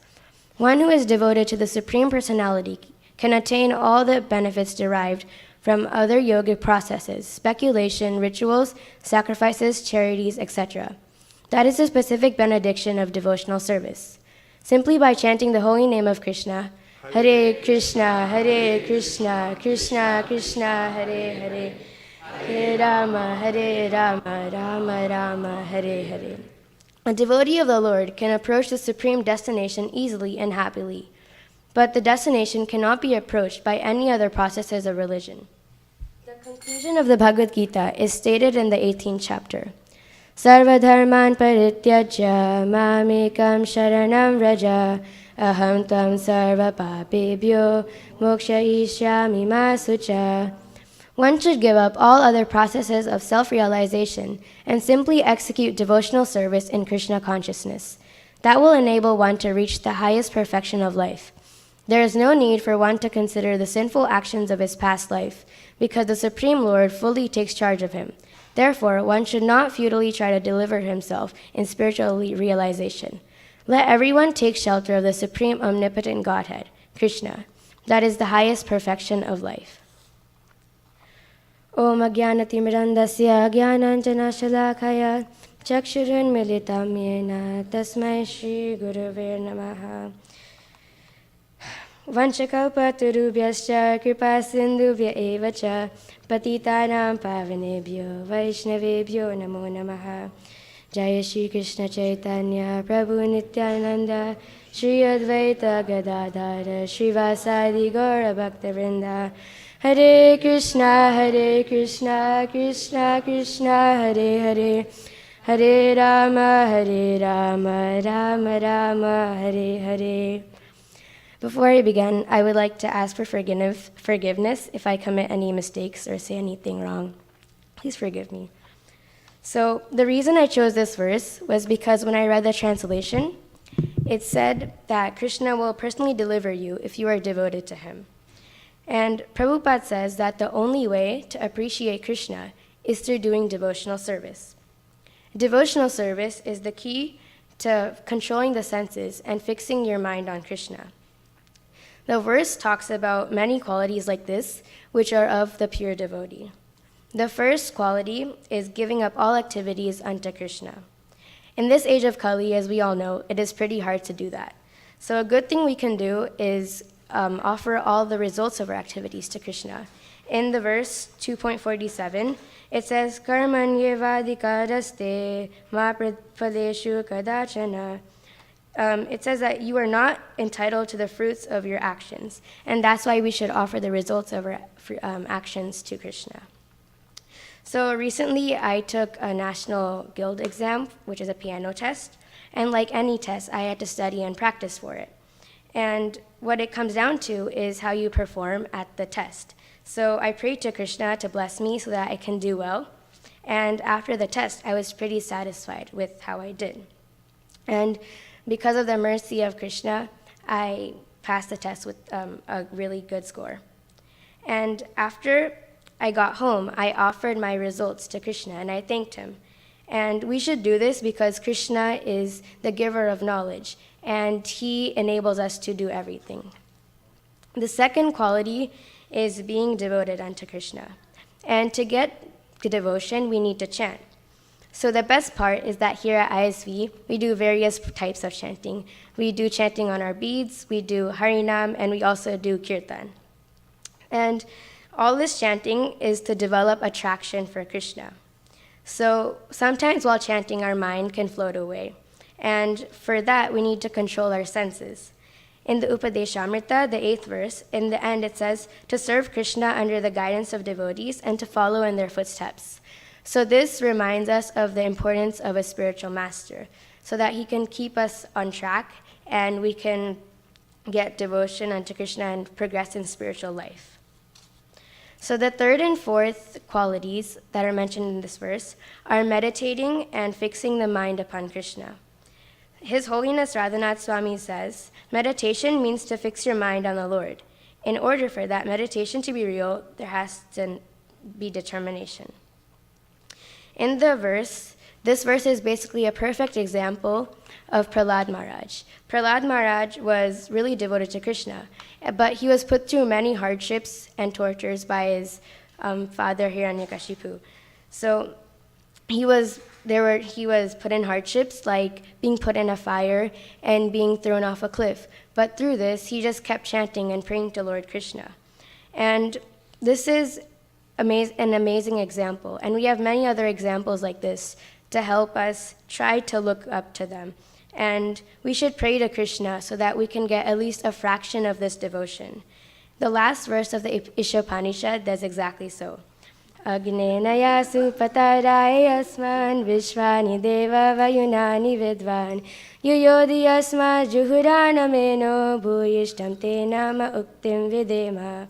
G: One who is devoted to the Supreme Personality can attain all the benefits derived from other yogic processes, speculation, rituals, sacrifices, charities, etc. That is the specific benediction of devotional service. Simply by chanting the holy name of Krishna, Hare Krishna, Krishna Krishna, Hare Hare, Hare Rama, Rama Rama, Hare Hare. A devotee of the Lord can approach the supreme destination easily and happily, but the destination cannot be approached by any other processes of religion. The conclusion of the Bhagavad Gita is stated in the 18th chapter. Sarva dharman parityajya mamekam sharanam raja aham tam sarva papebhyo mokshayishyami ma sucha. One should give up all other processes of self-realization and simply execute devotional service in Krishna consciousness. That will enable one to reach the highest perfection of life. There is no need for one to consider the sinful actions of his past life, because the Supreme Lord fully takes charge of him. Therefore, one should not futilely try to deliver himself in spiritual realization. Let everyone take shelter of the Supreme Omnipotent Godhead, Krishna. That is the highest perfection of life. Om Ajnanatimirandasya Jnananjanashalakaya Chakshurunmilitam Yena Tasmai Shri Gurave Namaha. Vanchakalpatarubhyascha Kripasindhubhya eva cha Patitanam Pavanebhyo Vaishnavebhyo Namo Namaha. Jaya Shri Krishna Chaitanya Prabhu Nityananda Shri Advaita Gadadhara Srivasadi Gaura Bhaktivinoda. Hare Krishna, Krishna Krishna, Hare Hare, Hare Rama, Rama Rama, Hare Hare. Before I begin, I would like to ask for forgiveness if I commit any mistakes or say anything wrong. Please forgive me. So the reason I chose this verse was because when I read the translation, it's said that Krishna will personally deliver you if you are devoted to him. And Prabhupada says that the only way to appreciate Krishna is through doing devotional service. Devotional service is the key to controlling the senses and fixing your mind on Krishna. The verse talks about many qualities like this, which are of the pure devotee. The first quality is giving up all activities unto Krishna. In this age of Kali, as we all know, it is pretty hard to do that. So a good thing we can do is offer all the results of our activities to Krishna. In the verse 2.47, it says, Karmanyevadikadaste ma pradphaleshu kadachana. It says that you are not entitled to the fruits of your actions, and that's why we should offer the results of our actions to Krishna. So recently I took a National Guild exam, which is a piano test, and like any test, I had to study and practice for it. And what it comes down to is how you perform at the test. So I prayed to Krishna to bless me so that I can do well. And after the test, I was pretty satisfied with how I did. And because of the mercy of Krishna, I passed the test with a really good score. And after I got home, I offered my results to Krishna and I thanked him. And we should do this because Krishna is the giver of knowledge and he enables us to do everything. The second quality is being devoted unto Krishna. And to get devotion, we need to chant. So the best part is that here at ISV, we do various types of chanting. We do chanting on our beads, we do Harinam, and we also do Kirtan. And all this chanting is to develop attraction for Krishna. So sometimes while chanting, our mind can float away. And for that, we need to control our senses. In the Upadeshamrita, the 8th verse, in the end it says, to serve Krishna under the guidance of devotees and to follow in their footsteps. So this reminds us of the importance of a spiritual master, so that he can keep us on track and we can get devotion unto Krishna and progress in spiritual life. So the third and fourth qualities that are mentioned in this verse are meditating and fixing the mind upon Krishna. His Holiness Radhanath Swami says, meditation means to fix your mind on the Lord. In order for that meditation to be real, there has to be determination. In the verse, this verse is basically a perfect example of Prahlad Maharaj. Prahlad Maharaj was really devoted to Krishna, but he was put through many hardships and tortures by his father Hiranyakashipu. So he was put in hardships like being put in a fire and being thrown off a cliff. But through this, he just kept chanting and praying to Lord Krishna. And this is an amazing example. And we have many other examples like this to help us try to look up to them. And we should pray to Krishna so that we can get at least a fraction of this devotion. The last verse of the Ishopanishad does exactly so. Agnenaya supatarai asman vishvani deva vayunani vidvan yuyodi asma juhuranameno bhuyishtam te nama uktim videma.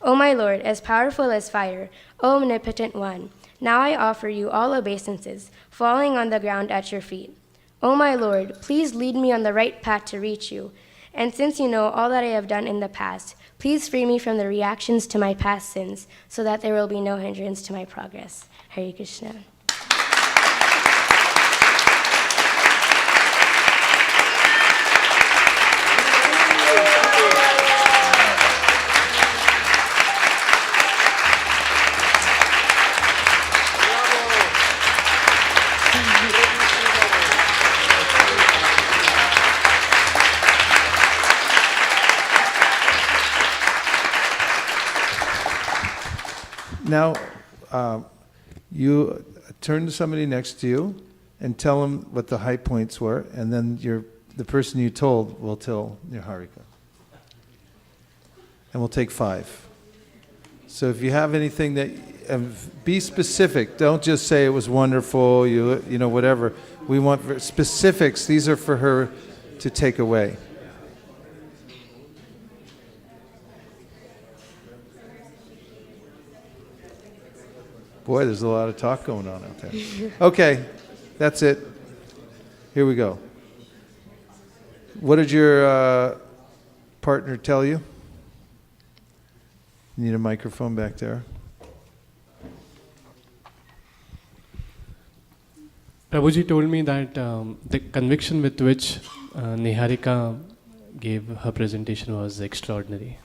G: O my Lord, as powerful as fire, O omnipotent one, now I offer you all obeisances, falling on the ground at your feet. O my Lord, please lead me on the right path to reach you. And since you know all that I have done in the past, please free me from the reactions to my past sins, so that there will be no hindrance to my progress. Hare Krishna.
A: Now, you turn to somebody next to you and tell them what the high points were, and then the person you told will tell your Harika. And we'll take 5. So if you have anything that, be specific. Don't just say it was wonderful, you know, whatever. We want specifics. These are for her to take away. Boy, there's a lot of talk going on out there. Okay, that's it. Here we go. What did your partner tell you? You need a microphone back there.
H: Prabhuji told me that the conviction with which Niharika gave her presentation was extraordinary.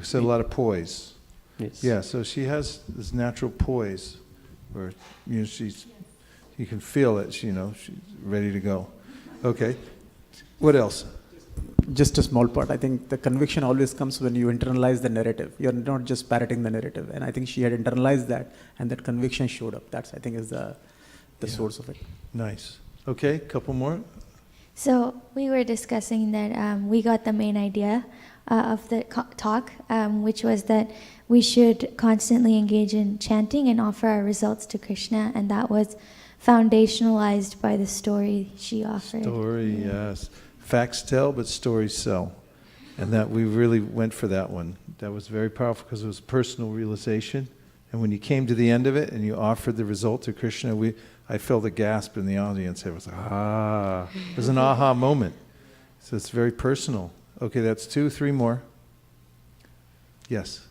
A: So a lot of poise.
H: Yes.
A: Yeah, so she has this natural poise where you can feel it, she's ready to go. Okay. What else?
I: Just a small part. I think the conviction always comes when you internalize the narrative. You're not just parroting the narrative. And I think she had internalized that, and that conviction showed up. That's, I think, is the source of it.
A: Nice. Okay, couple more.
J: So we were discussing that we got the main idea of the talk, which was that we should constantly engage in chanting and offer our results to Krishna, and that was foundationalized by the story she offered.
A: Story, yes. Facts tell, but stories sell. And that we really went for that one. That was very powerful because it was personal realization. And when you came to the end of it and you offered the result to Krishna, I felt a gasp in the audience. It was it was an aha moment. So it's very personal. Okay, that's 2, 3 more. Yes.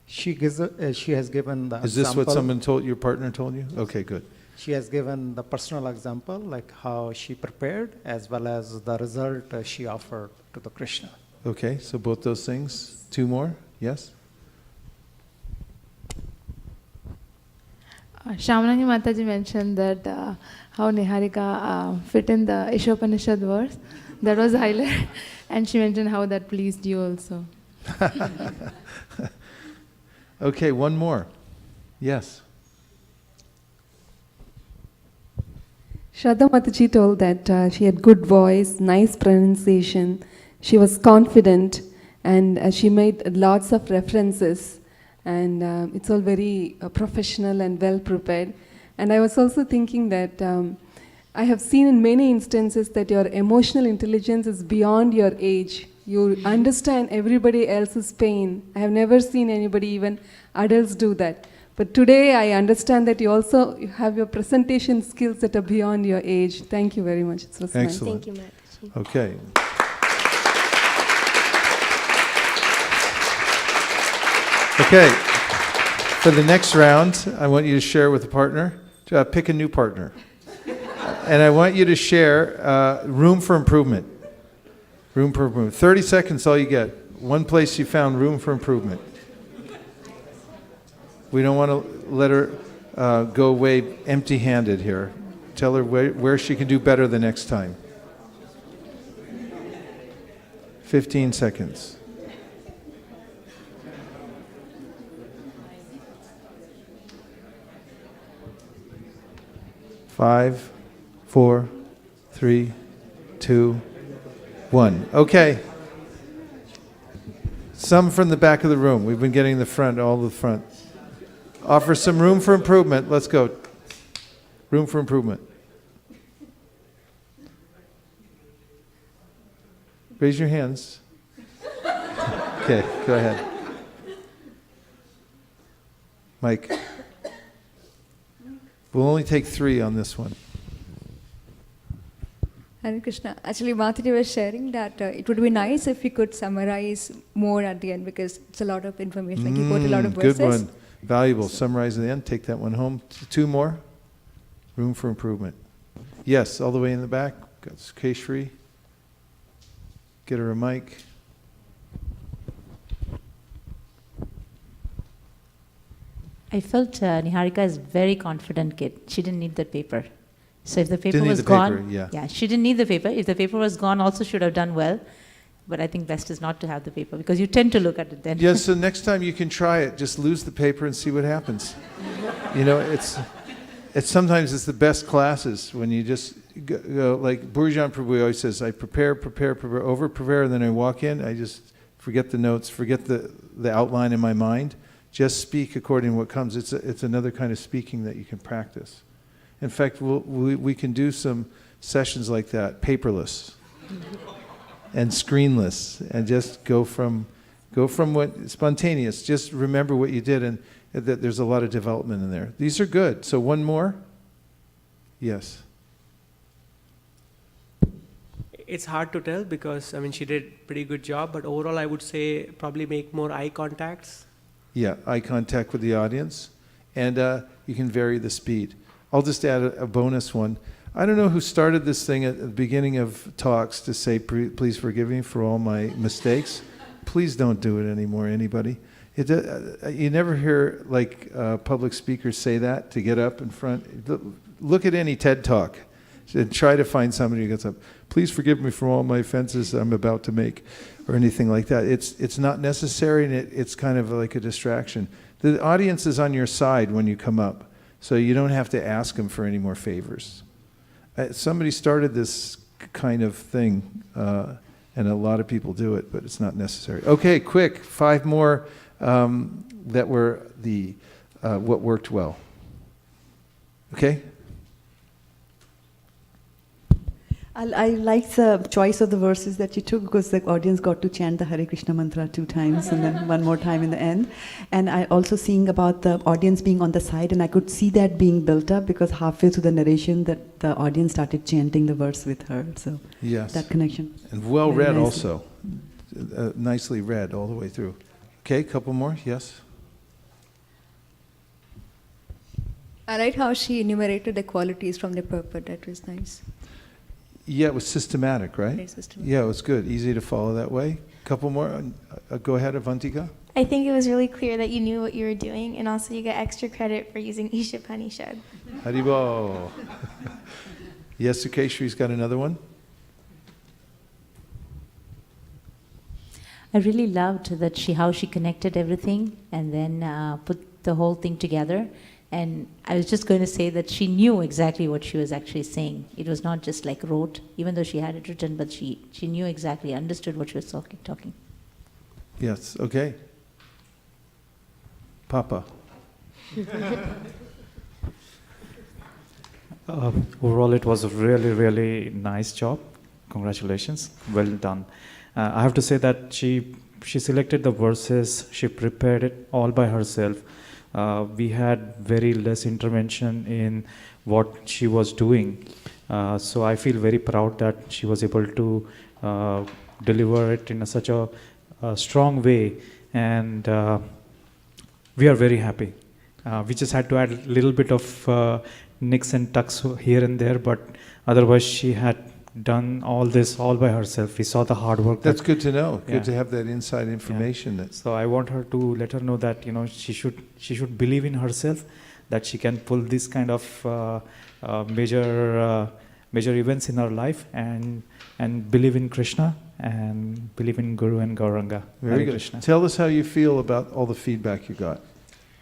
K: She has given the
A: Is this
K: example.
A: what your partner told you? Okay, good.
K: She has given the personal example, like how she prepared, as well as the result she offered to the Krishna.
A: Okay, so both those things. 2 more? Yes?
D: Shamanani Mataji mentioned that how Niharika fit in the Ishopanishad verse. That was highlighted. And she mentioned how that pleased you also.
A: Okay, 1 more. Yes.
L: Shraddha Mataji told that she had good voice, nice pronunciation, she was confident, and she made lots of references, and it's all very professional and well prepared. And I was also thinking that I have seen in many instances that your emotional intelligence is beyond your age. You understand everybody else's pain. I have never seen anybody, even adults, do that. But today I understand that you also have your presentation skills that are beyond your age. Thank you very much. It was nice.
A: Excellent.
G: Thank you, Mataji.
A: Okay. Okay. For the next round, I want you to share with a partner. Pick a new partner. And I want you to share room for improvement. Room for improvement. 30 seconds, all you get. One place you found room for improvement. We don't want to let her go away empty-handed here. Tell her where she can do better the next time. 15 seconds. Five, 4, 3, 2, 1. Okay. Some from the back of the room. We've been getting the front, all the front. Offer some room for improvement. Let's go. Room for improvement. Raise your hands. Okay, go ahead. Mike. We'll only take 3 on this one.
M: Hare Krishna. Actually, Mataji was sharing that it would be nice if we could summarize more at the end, because it's a lot of information. Like you quote a lot of verses.
A: Good one. Valuable. Summarize at the end. Take that one home. 2 more. Room for improvement. Yes, all the way in the back. Got Keshri. Get her a mic.
N: I felt Niharika is a very confident kid. She didn't need that paper. So if the paper
A: Didn't
N: was
A: need the
N: gone,
A: paper, yeah.
N: she didn't need the paper. If the paper was gone, also should have done well. But I think best is not to have the paper, because you tend to look at it then.
A: Yes, so next time you can try it. Just lose the paper and see what happens. You know, it's sometimes it's the best classes when you just go, like Burjan Prabhu always says, I prepare, over-prepare, and then I walk in, I just forget the notes, forget the outline in my mind. Just speak according to what comes. It's another kind of speaking that you can practice. In fact, we can do some sessions like that, paperless and screenless, and just go from what spontaneous. Just remember what you did, and that there's a lot of development in there. These are good. So 1 more. Yes.
O: it's hard to tell because, I mean, she did pretty good job, but overall I would say probably make more eye contacts.
A: Yeah, eye contact with the audience, and you can vary the speed. I'll just add a bonus one. I don't know who started this thing at the beginning of talks to say, please forgive me for all my mistakes. Please don't do it anymore, anybody. You never hear like public speakers say that, to get up in front. Look at any TED Talk and try to find somebody who gets up, please forgive me for all my offenses I'm about to make, or anything like that. It's not necessary, and it's kind of like a distraction. The audience is on your side when you come up, so you don't have to ask them for any more favors. Somebody started this kind of thing, and a lot of people do it, but it's not necessary. Okay, quick, 5 more that were what worked well. Okay?
B: I like the choice of the verses that you took, because the audience got to chant the Hare Krishna mantra 2 times and then one more time in the end. And I also seeing about the audience being on the side, and I could see that being built up because halfway through the narration that the audience started chanting the verse with her. So
A: yes,
B: that connection.
A: And well read
B: nicely.
A: also. Nicely read all the way through. Okay, couple more, yes?
M: I like how she enumerated the qualities from the purport. That was nice.
A: Yeah, it was systematic, right?
M: Very systematic.
A: Yeah, it was good. Easy to follow that way. Couple more. Go ahead, Avantika.
P: I think it was really clear that you knew what you were doing, and also you get extra credit for using Isha Upanishad.
A: Haribo. Yes, Sukeshri's got another one.
N: I really loved that how she connected everything and then put the whole thing together. And I was just going to say that she knew exactly what she was actually saying. It was not just like rote, even though she had it written, but she knew exactly, understood what she was talking.
A: Yes, okay. Papa.
Q: Overall, it was a really, really nice job. Congratulations. Well done. I have to say that she selected the verses, she prepared it all by herself. We had very less intervention in what she was doing. So I feel very proud that she was able to deliver it in such a strong way. And we are very happy. We just had to add a little bit of nicks and tucks here and there, but otherwise she had done all this all by herself. We saw the hard work.
A: That's good to know. Good to have that inside information.
Q: Yeah. So I want her to let her know that she should believe in herself, that she can pull this kind of major events in her life, and believe in Krishna and believe in Guru and Gauranga.
A: Very good.
Q: Krishna.
A: Tell us how you feel about all the feedback you got.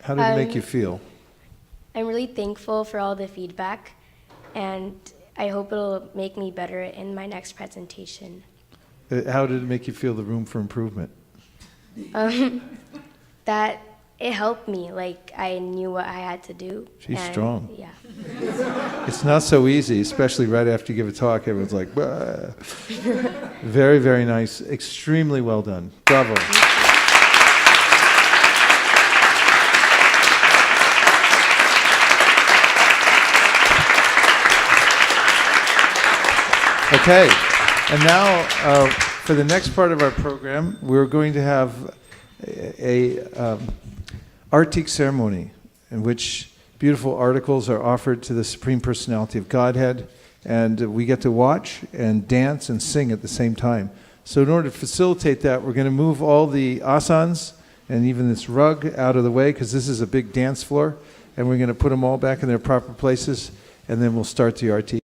A: How did it make you feel?
G: I'm really thankful for all the feedback, and I hope it'll make me better in my next presentation.
A: How did it make you feel, the room for improvement?
G: That it helped me, like I knew what I had to do.
A: She's strong.
G: Yeah.
A: It's not so easy, especially right after you give a talk. Everyone's like, bah. Very, very nice. Extremely well done. Bravo. Okay, and now for the next part of our program, we're going to have a Artik ceremony in which beautiful articles are offered to the Supreme Personality of Godhead, and we get to watch and dance and sing at the same time. So in order to facilitate that, we're going to move all the asanas and even this rug out of the way, because this is a big dance floor, and we're going to put them all back in their proper places, and then we'll start the Artik.